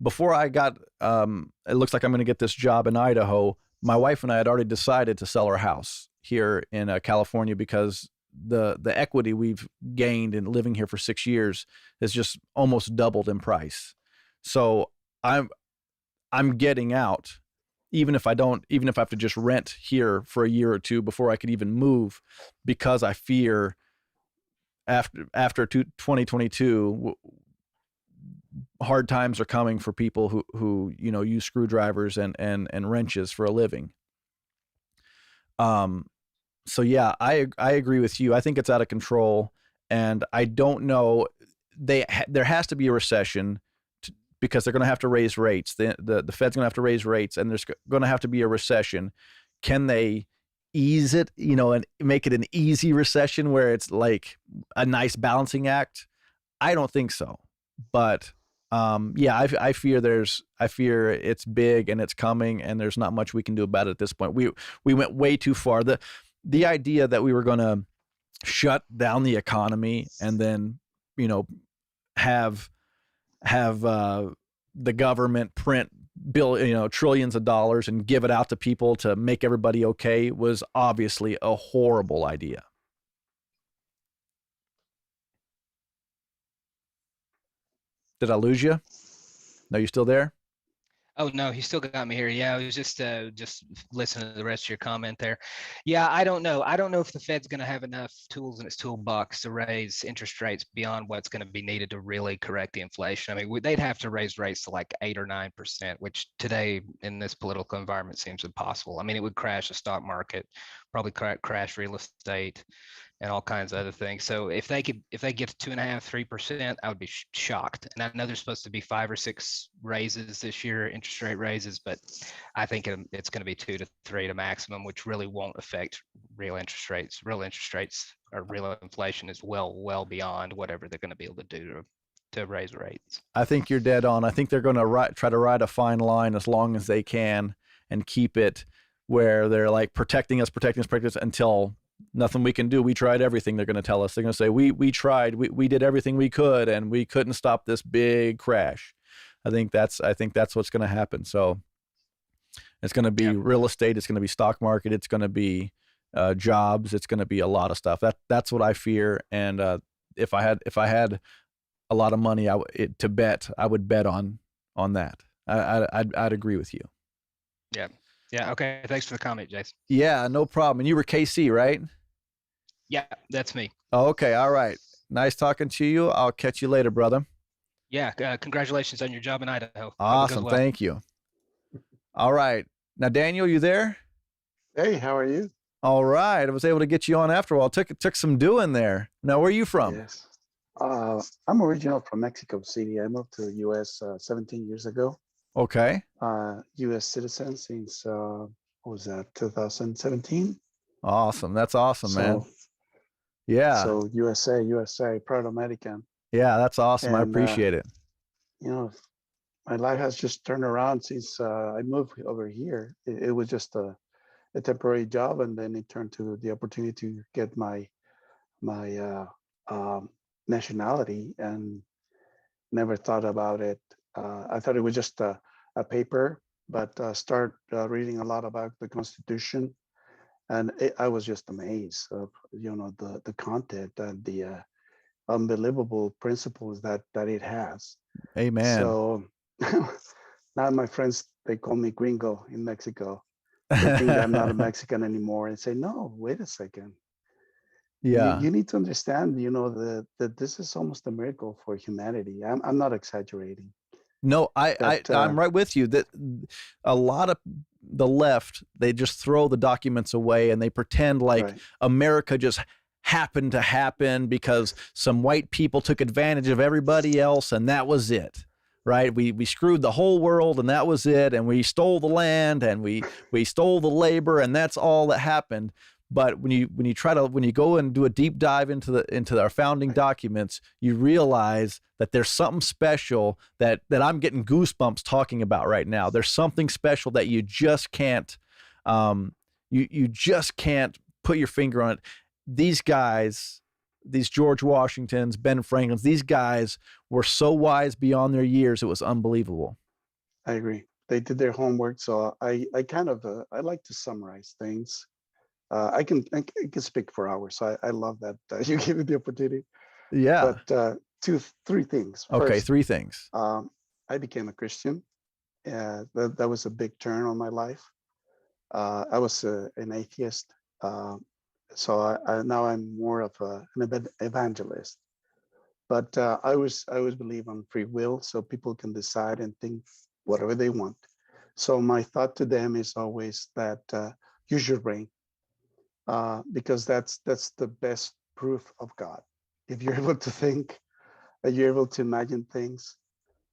[SPEAKER 1] before I got, it looks like I'm going to get this job in Idaho, my wife and I had already decided to sell our house here in California because the equity we've gained in living here for 6 years has just almost doubled in price. So I'm getting out, even if I have to just rent here for a year or two before I could even move, because I fear after 2022, hard times are coming for people who use screwdrivers and wrenches for a living. So yeah, I agree with you. I think it's out of control, and I don't know. There has to be a recession because they're going to have to raise rates. The Fed's going to have to raise rates, and there's going to have to be a recession. Can they ease it, and make it an easy recession where it's like a nice balancing act? I don't think so. But yeah, I fear it's big and it's coming, and there's not much we can do about it at this point. We went way too far. The idea that we were going to shut down the economy and then, have the government print trillions of dollars and give it out to people to make everybody okay was obviously a horrible idea. Did I lose you? No, you still there?
[SPEAKER 5] Oh no, he still got me here. Yeah, I was just listening to the rest of your comment there. Yeah, I don't know. I don't know if the Fed's going to have enough tools in its toolbox to raise interest rates beyond what's going to be needed to really correct the inflation. I mean, they'd have to raise rates to like 8 or 9%, which today in this political environment seems impossible. I mean, it would crash the stock market, probably crash real estate, and all kinds of other things. So if they get to 2.5%, 3%, I would be shocked. And I know there's supposed to be 5 or 6 raises this year, interest rate raises, but I think it's going to be 2 to 3 to maximum, which really won't affect real interest rates. Real interest rates or real inflation is well beyond whatever they're going to be able to do to raise rates.
[SPEAKER 1] I think you're dead on. I think they're going to try to ride a fine line as long as they can and keep it where they're like protecting us until nothing we can do. We tried everything. They're going to tell us. They're going to say, we tried, we did everything we could, and we couldn't stop this big crash. I think that's what's going to happen. So it's going to be real estate. It's going to be stock market. It's going to be jobs. It's going to be a lot of stuff. That's what I fear. And if I had a lot of money to bet, I would bet on that. I'd agree with you.
[SPEAKER 5] Yeah. Yeah. Okay. Thanks for the comment, Jason.
[SPEAKER 1] Yeah, no problem. And you were KC, right?
[SPEAKER 5] Yeah, that's me.
[SPEAKER 1] Okay. All right. Nice talking to you. I'll catch you later, brother.
[SPEAKER 5] Yeah. Congratulations on your job in Idaho.
[SPEAKER 1] Awesome. Well. Thank you. All right. Now, Daniel, you there?
[SPEAKER 6] Hey, how are you?
[SPEAKER 1] All right. I was able to get you on after a while. Took some doing there. Now, where are you from?
[SPEAKER 6] Yes. I'm original from Mexico City. I moved to the U.S. 17 years ago.
[SPEAKER 1] Okay.
[SPEAKER 6] U.S. citizen since, what was that, 2017?
[SPEAKER 1] Awesome. That's awesome, man. Yeah.
[SPEAKER 6] So USA, proud American.
[SPEAKER 1] Yeah, that's awesome. And, I appreciate it.
[SPEAKER 6] You know, my life has just turned around since I moved over here. It was just a temporary job, and then it turned to the opportunity to get my nationality, and never thought about it. I thought it was just a paper, but start reading a lot about the Constitution, and I was just amazed of the content and the unbelievable principles that it has.
[SPEAKER 1] Amen.
[SPEAKER 6] So now my friends, they call me gringo in Mexico. They think I'm not a Mexican anymore, and say, no, wait a second.
[SPEAKER 1] Yeah,
[SPEAKER 6] you need to understand, that this is almost a miracle for humanity. I'm not exaggerating.
[SPEAKER 1] No, I'm right with you. That a lot of the left, they just throw the documents away and they pretend like America just happened to happen because some white people took advantage of everybody else and that was it. Right? We screwed the whole world and that was it, and we stole the land and we stole the labor and that's all that happened. But when you go and do a deep dive into our founding documents, you realize that there's something special that I'm getting goosebumps talking about right now. There's something special that you just can't you just can't put your finger on it. These guys, these George Washingtons, Ben Franklins, these guys were so wise beyond their years. It was unbelievable.
[SPEAKER 6] I agree. They did their homework. So I like to summarize things. I can speak for hours. So I love that you gave me the opportunity.
[SPEAKER 1] Yeah.
[SPEAKER 6] But three things.
[SPEAKER 1] Okay,
[SPEAKER 6] First,
[SPEAKER 1] 3 things.
[SPEAKER 6] I became a Christian. That was a big turn on my life. I was an atheist. So now I'm more of an evangelist. But I always believe on free will, so people can decide and think whatever they want. So my thought to them is always that use your brain. Because that's the best proof of God. If you're able to think, you're able to imagine things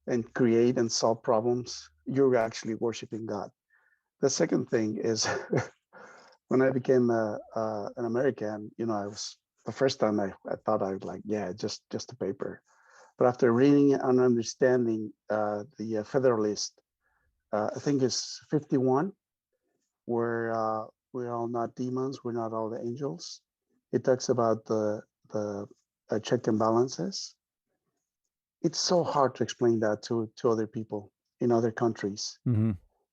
[SPEAKER 6] and create and solve problems, you're actually worshiping God. The second thing is when I became an American, I was the first time I thought I was like, yeah, just a paper. But after reading and understanding the Federalist, I think it's 51, where we're all not demons. We're not all the angels. It talks about the check and balances. It's so hard to explain that to other people in other countries,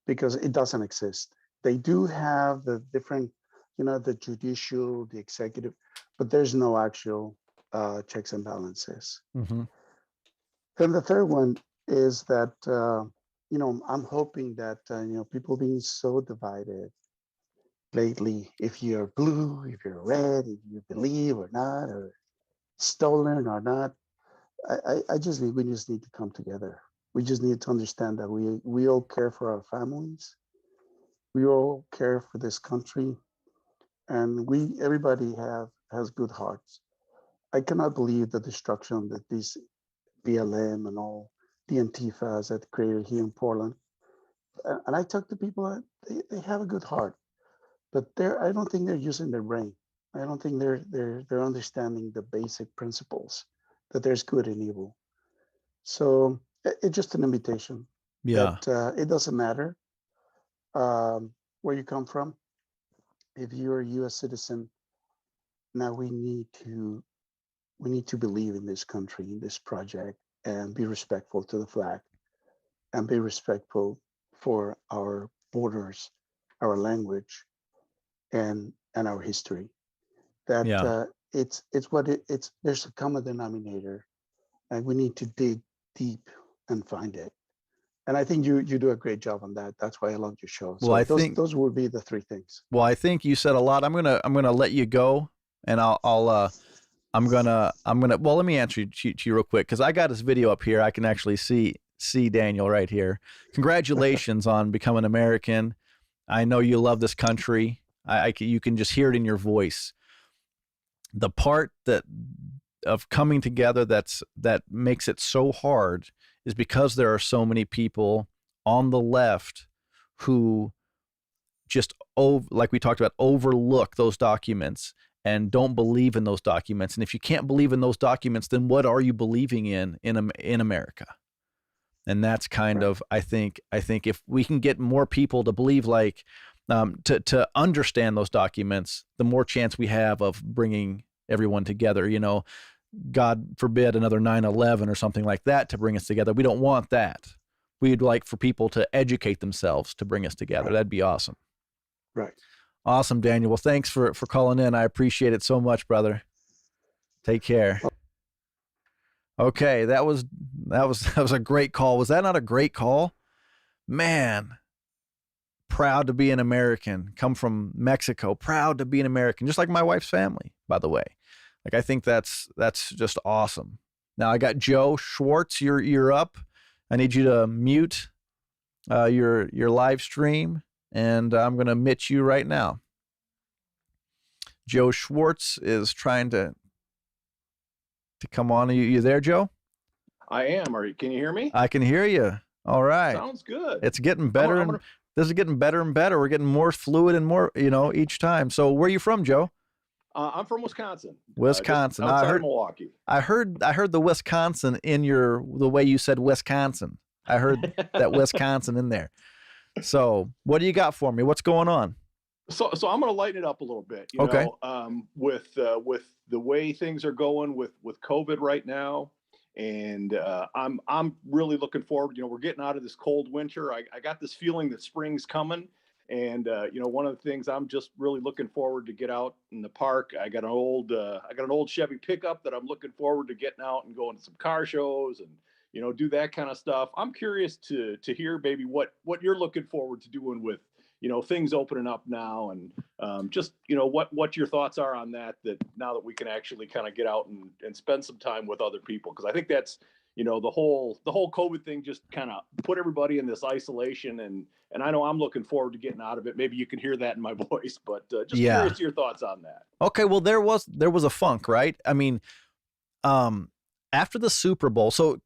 [SPEAKER 6] because it doesn't exist. They do have the different, the judicial, the executive, but there's no actual checks and balances. And the third one is that, I'm hoping that, people being so divided lately, if you're blue, if you're red, if you believe or not, or stolen or not, I just think we just need to come together. We just need to understand that we all care for our families. We all care for this country, and everybody has good hearts. I cannot believe the destruction that these BLM and all the Antifas that created here in Portland. And I talk to people that they have a good heart, but I don't think they're using their brain. I don't think they're understanding the basic principles that there's good and evil. So it's just an invitation
[SPEAKER 1] Yeah.
[SPEAKER 6] that it doesn't matter where you come from. If you're a U.S. citizen, now we need to believe in this country, in this project, and be respectful to the flag, and be respectful for our borders, our language, and our history. That
[SPEAKER 1] Yeah.
[SPEAKER 6] it's there's a common denominator, and we need to dig deep and find it. And I think you do a great job on that. That's why I love your show.
[SPEAKER 1] Well,
[SPEAKER 6] So
[SPEAKER 1] I
[SPEAKER 6] those
[SPEAKER 1] think
[SPEAKER 6] those would be the three things.
[SPEAKER 1] well, I think you said a lot. I'm gonna let you go, and well, let me answer to you real quick, because I got this video up here. I can actually see Daniel right here. Congratulations on becoming American. I know you love this country. You can just hear it in your voice. The part of coming together that makes it so hard is because there are so many people on the left who just like we talked about, overlook those documents and don't believe in those documents. And if you can't believe in those documents, then what are you believing in America? And that's kind of, I think if we can get more people to believe, like, to understand those documents, the more chance we have of bringing everyone together. God forbid another 9/11 or something like that to bring us together. We don't want that. We'd like for people to educate themselves to bring us together.
[SPEAKER 6] Right.
[SPEAKER 1] That'd be awesome.
[SPEAKER 6] Right.
[SPEAKER 1] Awesome, Daniel. Well, thanks for calling in. I appreciate it so much, brother. Take care. Okay, that was a great call. Was that not a great call? Man, proud to be an American. Come from Mexico, proud to be an American, just like my wife's family, by the way. Like, I think that's just awesome. Now I got Joe Schwartz. You're up. I need you to mute your live stream, and I'm going to mute you right now. Joe Schwartz is trying to come on. Are you there, Joe?
[SPEAKER 7] I am. Can you hear me?
[SPEAKER 1] I can hear you. All right.
[SPEAKER 7] Sounds good.
[SPEAKER 1] It's getting better. This is getting better and better. We're getting more fluid and more, each time. So where are you from, Joe?
[SPEAKER 7] I'm from Wisconsin.
[SPEAKER 1] Wisconsin.
[SPEAKER 7] Outside of Milwaukee.
[SPEAKER 1] I heard the Wisconsin in the way you said Wisconsin. I heard that Wisconsin in there. So what do you got for me? What's going on?
[SPEAKER 7] So I'm going to lighten it up a little bit.
[SPEAKER 1] Okay.
[SPEAKER 7] With the way things are going with COVID right now, and I'm really looking forward. We're getting out of this cold winter. I got this feeling that spring's coming, and one of the things I'm just really looking forward to get out in the park. I got an old Chevy pickup that I'm looking forward to getting out and going to some car shows and do that kind of stuff. I'm curious to hear maybe what you're looking forward to doing with things opening up now, and just what your thoughts are on that now that we can actually kind of get out and spend some time with other people, because I think that's the whole COVID thing just kind of put everybody in this isolation, and I know I'm looking forward to getting out of it. Maybe you can hear that in my voice, but just curious your thoughts on that.
[SPEAKER 1] Okay, well, there was a funk, right? I mean, after the Super Bowl, so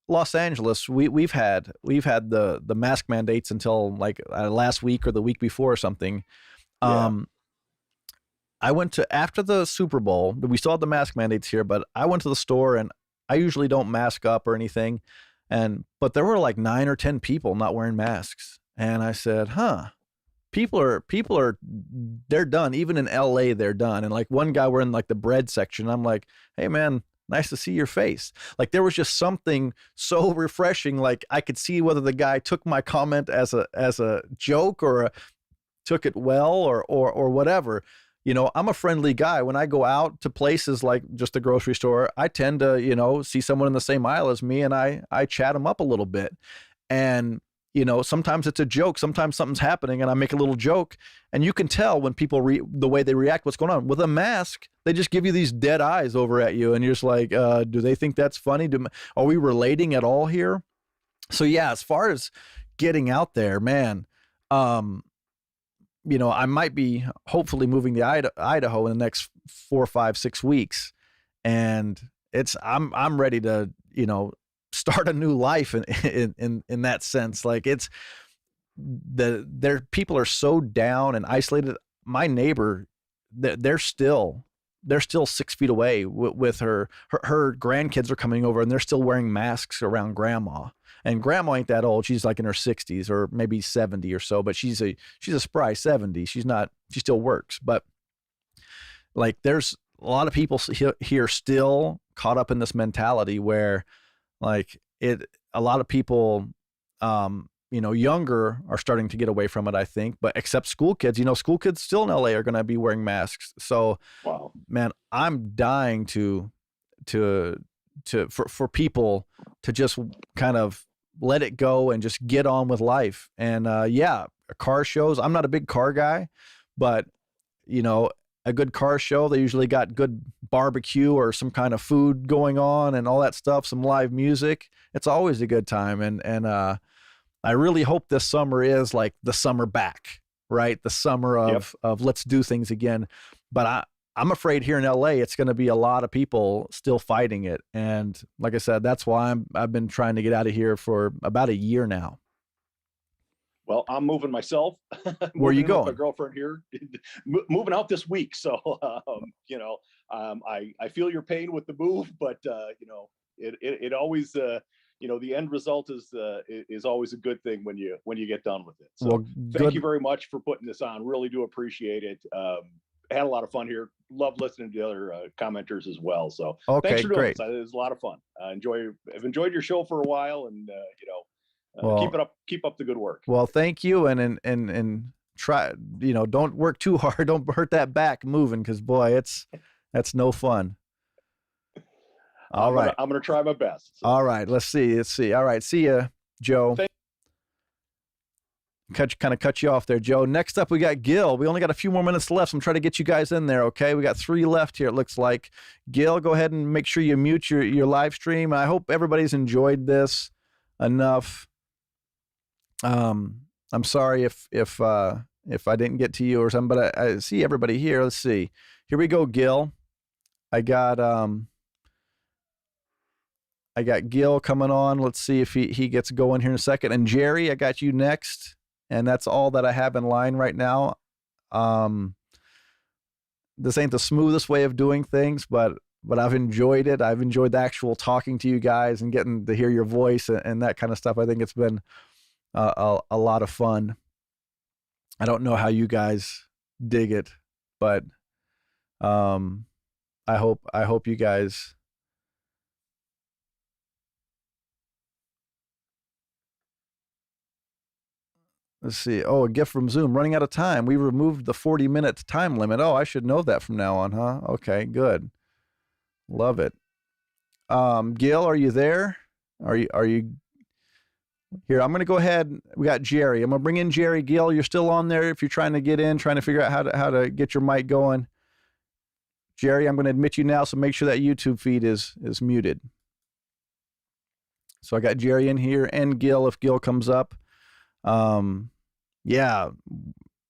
[SPEAKER 1] Los Angeles, we've had the mask mandates until like last week or the week before or something.
[SPEAKER 7] Yeah.
[SPEAKER 1] I went to, after the Super Bowl, we still had the mask mandates here, but I went to the store, and I usually don't mask up or anything. But there were like 9 or 10 people not wearing masks. And I said, people are, they're done. Even in LA, they're done. And like one guy, we're in like the bread section. I'm like, hey man, nice to see your face. Like, there was just something so refreshing. Like, I could see whether the guy took my comment as a joke or took it well or whatever. I'm a friendly guy. When I go out to places like just the grocery store, I tend to, see someone in the same aisle as me, and I chat them up a little bit. And, sometimes it's a joke. Sometimes something's happening and I make a little joke, and you can tell when people the way they react, what's going on. With a mask, they just give you these dead eyes over at you. And you're just like, do they think that's funny? Are we relating at all here? So yeah, as far as getting out there, man, I might be hopefully moving to Idaho in the next 4, 5, 6 weeks. And I'm ready to, start a new life in that sense. Like their people are so down and isolated. My neighbor, they're still 6 feet away with her grandkids are coming over, and they're still wearing masks around grandma. And grandma ain't that old. She's like in her 60s or maybe 70 or so, but she's a spry 70. She still works. But like there's a lot of people here still caught up in this mentality where like a lot of people, younger are starting to get away from it, I think, but except school kids. School kids still in LA are going to be wearing masks. So, wow, man, I'm dying for people to just kind of let it go and just get on with life. And car shows. I'm not a big car guy, but a good car show, they usually got good barbecue or some kind of food going on and all that stuff, some live music. It's always a good time. And I really hope this summer is like the summer back, right? The summer of let's do things again. But I'm afraid here in LA, it's going to be a lot of people still fighting it. And like I said, that's why I've been trying to get out of here for about a year now.
[SPEAKER 7] Well, I'm moving myself.
[SPEAKER 1] Where are you going?
[SPEAKER 7] My girlfriend here, moving out this week. So, I feel your pain with the move, but it always, the end result is always a good thing when you get done with it. So thank you very much for putting this on. Really do appreciate it. Had a lot of fun here. Love listening to the other commenters as well. So thanks for doing this. It was a lot of fun. I've enjoyed your show for a while, and keep up the good work.
[SPEAKER 1] Well, thank you. And try, don't work too hard. Don't hurt that back moving. 'Cause boy, that's no fun. All right.
[SPEAKER 7] I'm going to try my best. So.
[SPEAKER 1] All right. Let's see. All right. See ya, Joe. Kind of cut you off there, Joe. Next up, we got Gil. We only got a few more minutes left, so I'm trying to get you guys in there, okay? We got 3 left here, it looks like. Gil, go ahead and make sure you mute your live stream. I hope everybody's enjoyed this enough. I'm sorry if I didn't get to you or something, but I see everybody here. Let's see. Here we go, Gil. I got Gil coming on. Let's see if he gets going here in a second. And Jerry, I got you next. And that's all that I have in line right now. This ain't the smoothest way of doing things, but I've enjoyed it. I've enjoyed the actual talking to you guys and getting to hear your voice and that kind of stuff. I think it's been a lot of fun. I don't know how you guys dig it, but I hope you guys. Let's see. Oh, a gift from Zoom. Running out of time. We removed the 40-minute time limit. Oh, I should know that from now on, huh? Okay, good. Love it. Gil, are you there? Are you here? I'm going to go ahead. We got Jerry. I'm going to bring in Jerry. Gil, you're still on there if you're trying to get in, trying to figure out how to get your mic going. Jerry, I'm going to admit you now, so make sure that YouTube feed is muted. So I got Jerry in here and Gil if Gil comes up. Yeah,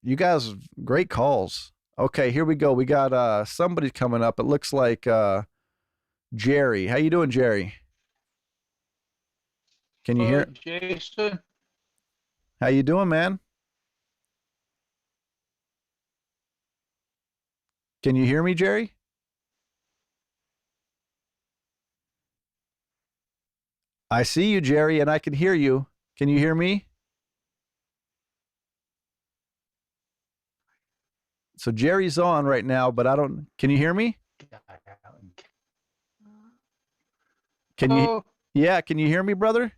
[SPEAKER 1] you guys, great calls. Okay, here we go. We got somebody coming up. It looks like Jerry. How you doing, Jerry? Can you hear?
[SPEAKER 8] Jason.
[SPEAKER 1] How you doing, man? Can you hear me, Jerry? I see you, Jerry, and I can hear you. Can you hear me? So Jerry's on right now, but I don't. Can you hear me? Can you? Yeah, can you hear me, brother?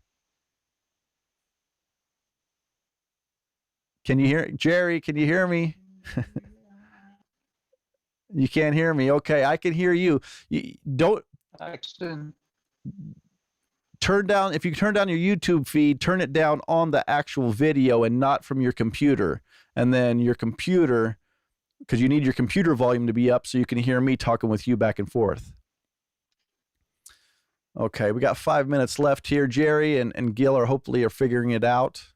[SPEAKER 1] Can you hear Jerry? Can you hear me? You can't hear me. Okay, I can hear you. Don't
[SPEAKER 6] Action.
[SPEAKER 1] turn down. If you turn down your YouTube feed, turn it down on the actual video and not from your computer. And then your computer, because you need your computer volume to be up so you can hear me talking with you back and forth. Okay, we got 5 minutes left here. Jerry and Gil are hopefully figuring it out.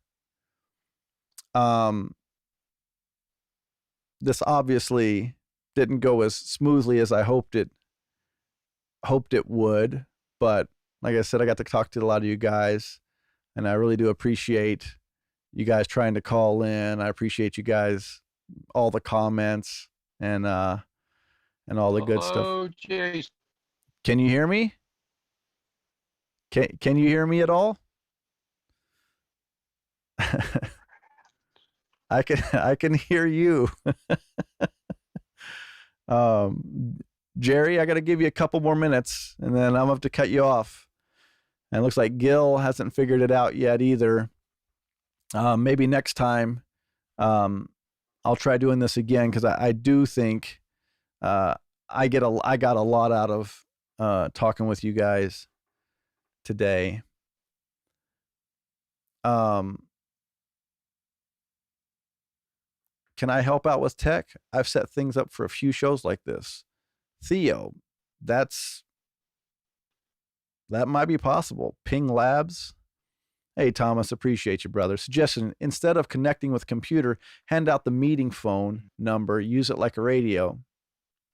[SPEAKER 1] This obviously didn't go as smoothly as I hoped it would, but like I said, I got to talk to a lot of you guys, and I really do appreciate you guys trying to call in. I appreciate you guys, all the comments and all the good stuff.
[SPEAKER 6] Oh, Jason.
[SPEAKER 1] Can you hear me? Can you hear me at all? I can hear you. Jerry, I got to give you a couple more minutes, and then I'm gonna have to cut you off. And it looks like Gil hasn't figured it out yet either. Maybe next time, I'll try doing this again, because I do think I got a lot out of talking with you guys today. Can I help out with tech? I've set things up for a few shows like this. Theo, that might be possible. Ping Labs. Hey, Thomas, appreciate you, brother. Suggestion, instead of connecting with computer, hand out the meeting phone number, use it like a radio.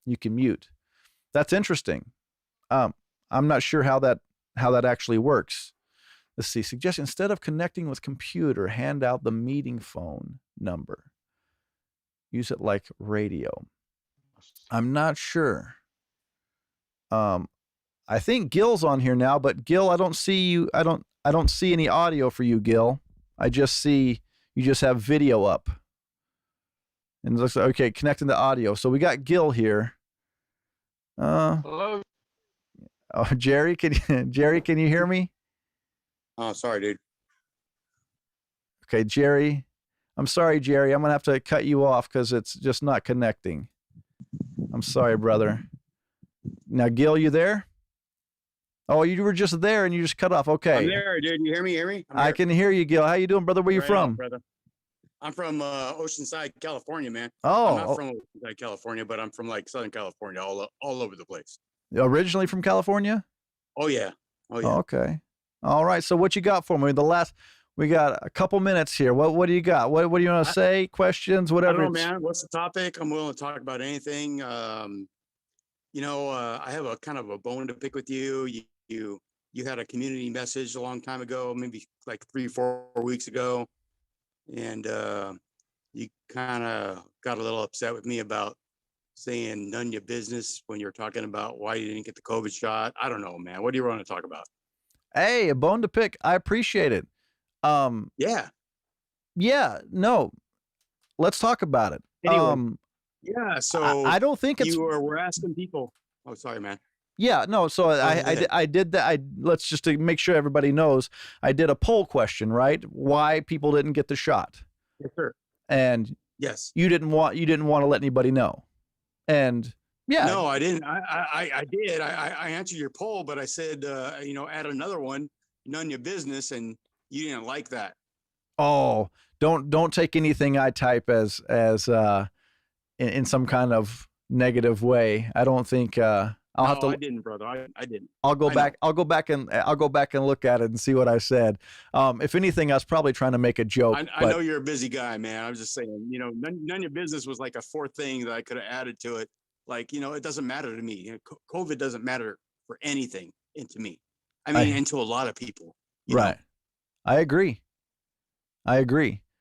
[SPEAKER 1] You can mute. That's interesting. I'm not sure how that actually works. Let's see. Suggestion, instead of connecting with computer, hand out the meeting phone number. Use it like radio. I'm not sure. I think Gil's on here now, but Gil, I don't see you. I don't see any audio for you, Gil. I just see you just have video up. And it looks like, okay, connecting the audio. So we got Gil here.
[SPEAKER 6] Hello.
[SPEAKER 1] Oh, Jerry, can you hear me?
[SPEAKER 8] Oh, sorry, dude.
[SPEAKER 1] Okay, Jerry. I'm sorry, Jerry. I'm going to have to cut you off because it's just not connecting. I'm sorry, brother. Now, Gil, you there? Oh, you were just there and you just cut off. Okay.
[SPEAKER 8] I'm there, dude. You hear me? Hear me?
[SPEAKER 1] I can hear you, Gil. How you doing, brother? Where you
[SPEAKER 8] Right
[SPEAKER 1] from?
[SPEAKER 8] on, brother. I'm from Oceanside, California, man.
[SPEAKER 1] Oh,
[SPEAKER 8] I'm not from Oceanside, California, but I'm from like Southern California, all over the place.
[SPEAKER 1] originally from California?
[SPEAKER 8] Oh yeah. Oh yeah.
[SPEAKER 1] Oh, okay. All right. So what you got for me? We got a couple minutes here. What do you got? What do you want to say? Questions,
[SPEAKER 8] I
[SPEAKER 1] whatever.
[SPEAKER 8] don't know, man. What's the topic? I'm willing to talk about anything. I have a kind of a bone to pick with you. You had a community message a long time ago, maybe like 3-4 weeks ago. And you kind of got a little upset with me about saying none of your business when you're talking about why you didn't get the COVID shot. I don't know, man. What do you want to talk about?
[SPEAKER 1] Hey, a bone to pick. I appreciate it.
[SPEAKER 8] Yeah.
[SPEAKER 1] Yeah, no. Let's talk about it.
[SPEAKER 8] Anyway, yeah. So
[SPEAKER 1] I don't think it's
[SPEAKER 8] we're asking people. Oh, sorry, man.
[SPEAKER 1] Yeah, no. So I did that. Let's just to make sure everybody knows, I did a poll question, right? Why people didn't get the shot.
[SPEAKER 8] Yes, sir.
[SPEAKER 1] And
[SPEAKER 8] yes,
[SPEAKER 1] you didn't want to let anybody know. And yeah,
[SPEAKER 8] no, I didn't. I did. I answered your poll, but I said, add another one, none your business, and you didn't like that.
[SPEAKER 1] Oh, don't take anything I type as in some kind of negative way. I don't think I
[SPEAKER 8] didn't, brother. I didn't.
[SPEAKER 1] I'll go back and look at it and see what I said. If anything, I was probably trying to make a joke.
[SPEAKER 8] I know you're a busy guy, man. I was just saying, none of your business was like a fourth thing that I could have added to it. Like, it doesn't matter to me. COVID doesn't matter for anything to me. I mean, and to a lot of people.
[SPEAKER 1] Right. I agree. I
[SPEAKER 8] know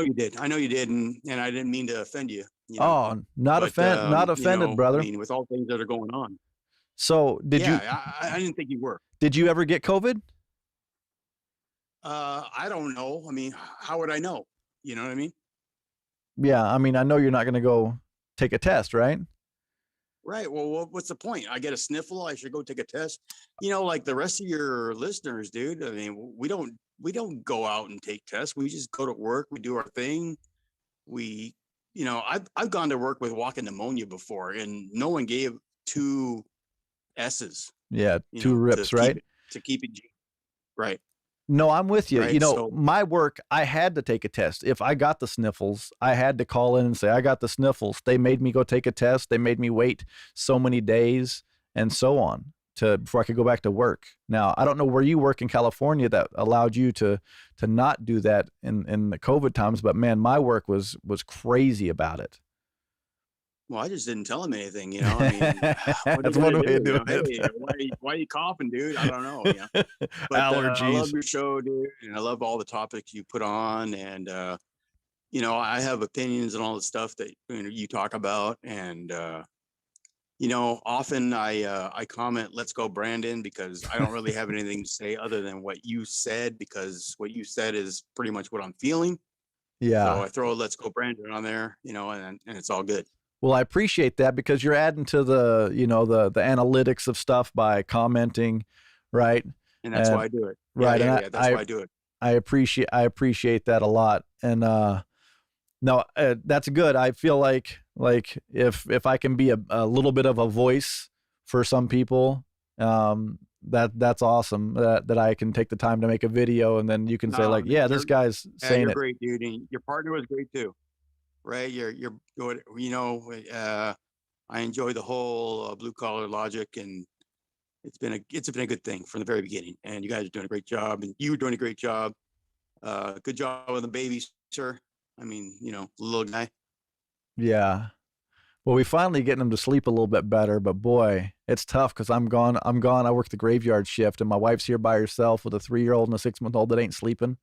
[SPEAKER 8] you did. And I didn't mean to offend you.
[SPEAKER 1] Not offended, brother.
[SPEAKER 8] I mean, with all things that are going on.
[SPEAKER 1] So
[SPEAKER 8] I didn't think you were.
[SPEAKER 1] Did you ever get COVID?
[SPEAKER 8] I don't know. I mean, how would I know? You know what I mean?
[SPEAKER 1] Yeah. I mean, I know you're not going to go take a test, right?
[SPEAKER 8] Right. Well, what's the point? I get a sniffle. I should go take a test. Like the rest of your listeners, dude. I mean, we don't go out and take tests. We just go to work. We do our thing. We you know, I've gone to work with walking pneumonia before, and no one gave 2 S's.
[SPEAKER 1] Yeah,
[SPEAKER 8] You
[SPEAKER 1] 2
[SPEAKER 8] know,
[SPEAKER 1] rips, right?
[SPEAKER 8] to keep it right,
[SPEAKER 1] No, I'm with you. You
[SPEAKER 8] right.
[SPEAKER 1] know,
[SPEAKER 8] So
[SPEAKER 1] my work, I had to take a test. If I got the sniffles, I had to call in and say, I got the sniffles. They made me go take a test. They made me wait so many days and so on before I could go back to work. Now, I don't know where you work in California that allowed you to not do that in the COVID times, but man, my work was crazy about it.
[SPEAKER 8] well, I just didn't tell him anything, you know. I mean, what are
[SPEAKER 1] That's
[SPEAKER 8] you
[SPEAKER 1] one
[SPEAKER 8] gonna
[SPEAKER 1] way
[SPEAKER 8] do?
[SPEAKER 1] of
[SPEAKER 8] You know,
[SPEAKER 1] doing
[SPEAKER 8] hey, why are you coughing, dude? I don't know. Yeah, but I
[SPEAKER 1] Allergies.
[SPEAKER 8] love your show, dude, and I love all the topics you put on, and you know, I have opinions and all the stuff that you talk about, and you know, often I comment, "Let's go, Brandon," because I don't really have anything to say other than what you said, because what you said is pretty much what I'm feeling. So
[SPEAKER 1] Yeah.
[SPEAKER 8] I throw "Let's go, Brandon" on there, you know, and it's all good.
[SPEAKER 1] Well, I appreciate that because you're adding to the, you know, the analytics of stuff by commenting, right?
[SPEAKER 8] And that's
[SPEAKER 1] And
[SPEAKER 8] why I do it. Yeah,
[SPEAKER 1] right, and
[SPEAKER 8] yeah, yeah. That's why I do it.
[SPEAKER 1] I appreciate that a lot. And no, that's good. I feel like if I can be a little bit of a voice for some people, that's awesome. That I can take the time to make a video and then you can say
[SPEAKER 8] No,
[SPEAKER 1] like,
[SPEAKER 8] man,
[SPEAKER 1] yeah, this guy's saying
[SPEAKER 8] you're
[SPEAKER 1] it.
[SPEAKER 8] great, dude. And your partner was great too, right? You're good. You know, I enjoy the whole blue collar logic, and it's been a good thing from the very beginning. And you guys are doing a great job, and you were doing a great job. Good job with the baby, sir. I mean, you know, little guy.
[SPEAKER 1] Yeah. Well, we finally getting him to sleep a little bit better, but boy, it's tough because I'm gone. I work the graveyard shift, and my wife's here by herself with a 3-year-old and a 6-month-old that ain't sleeping. And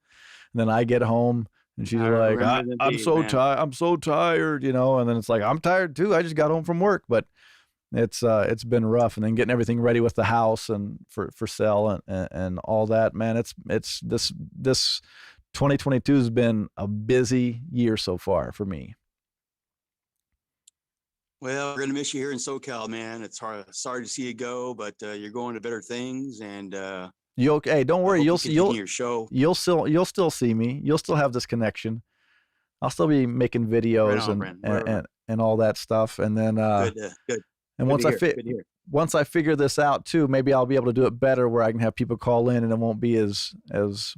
[SPEAKER 1] then I get home, and she's
[SPEAKER 8] I
[SPEAKER 1] like,
[SPEAKER 8] remember the
[SPEAKER 1] I'm
[SPEAKER 8] days,
[SPEAKER 1] so
[SPEAKER 8] man.
[SPEAKER 1] tired. I'm so tired, you know. And then it's like, I'm tired too. I just got home from work, but it's been rough. And then getting everything ready with the house and for sale and all that, man. It's this 2022 has been a busy year so far for me.
[SPEAKER 8] Well, we're gonna miss you here in SoCal, man. It's hard. Sorry to see you go, but you're going to better things, and
[SPEAKER 1] You okay? Don't
[SPEAKER 8] I
[SPEAKER 1] worry.
[SPEAKER 8] hope you continue your show.
[SPEAKER 1] You'll still see me. You'll still have this connection. I'll still be making
[SPEAKER 8] Right
[SPEAKER 1] videos
[SPEAKER 8] on, Brandon. Right on.
[SPEAKER 1] and all that stuff. And then
[SPEAKER 8] Good, good.
[SPEAKER 1] and
[SPEAKER 8] Good to hear. Good to hear.
[SPEAKER 1] once I figure this out too, maybe I'll be able to do it better where I can have people call in and it won't be as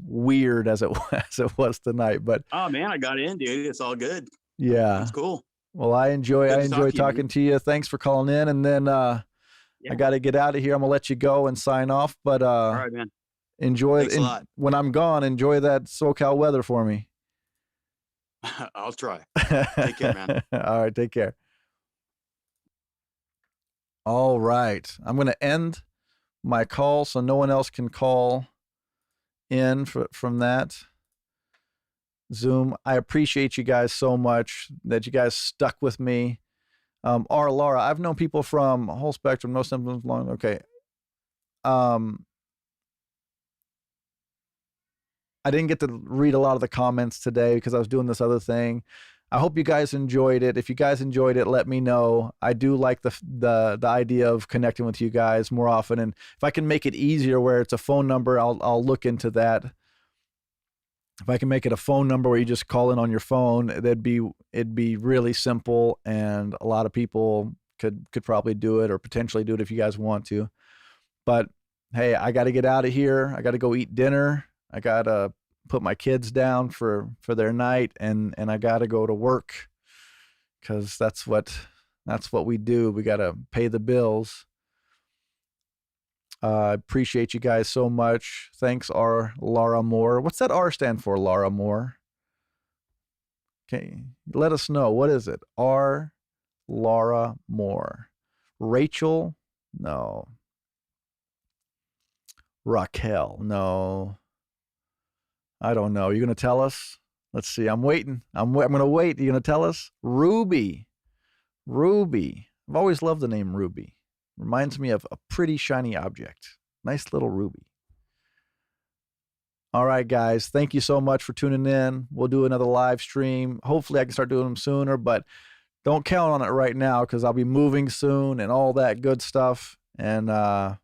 [SPEAKER 1] weird as it as it was tonight. But
[SPEAKER 8] Oh man, I got in, dude. It's all good.
[SPEAKER 1] yeah.
[SPEAKER 8] That's cool.
[SPEAKER 1] Well, I enjoy
[SPEAKER 8] Good to talk to you,
[SPEAKER 1] talking
[SPEAKER 8] man.
[SPEAKER 1] to you. Thanks for calling in. And then I
[SPEAKER 8] Yeah.
[SPEAKER 1] got to get out of here. I'm gonna let you go and sign off. But
[SPEAKER 8] All right, man.
[SPEAKER 1] enjoy
[SPEAKER 8] Thanks a lot.
[SPEAKER 1] when I'm gone. Enjoy that SoCal weather for me.
[SPEAKER 8] I'll try. Take care, man.
[SPEAKER 1] All right, take care. All right, I'm going to end my call so no one else can call in from that Zoom. I appreciate you guys so much that you guys stuck with me. Laura, I've known people from a whole spectrum, no symptoms long. Okay. I didn't get to read a lot of the comments today because I was doing this other thing. I hope you guys enjoyed it. If you guys enjoyed it, let me know. I do like the idea of connecting with you guys more often, and if I can make it easier where it's a phone number, I'll look into that. If I can make it a phone number where you just call in on your phone, it'd be really simple, and a lot of people could probably do it or potentially do it if you guys want to. But hey, I got to get out of here. I got to go eat dinner. I got to put my kids down for their night, and I got to go to work because that's what we do. We got to pay the bills. I appreciate you guys so much. Thanks, Laura Moore. What's that R stand for, Laura Moore? Okay, let us know. What is it? Laura Moore. Rachel? No. Raquel? No. I don't know. You're going to tell us? Let's see. I'm waiting. I'm going to wait. You're going to tell us? Ruby. I've always loved the name Ruby. Reminds me of a pretty shiny object. Nice little ruby. All right, guys. Thank you so much for tuning in. We'll do another live stream. Hopefully I can start doing them sooner, but don't count on it right now because I'll be moving soon and all that good stuff. And but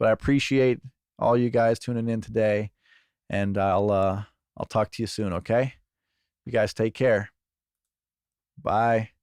[SPEAKER 1] I appreciate all you guys tuning in today. And I'll talk to you soon, okay? You guys take care. Bye. Bye.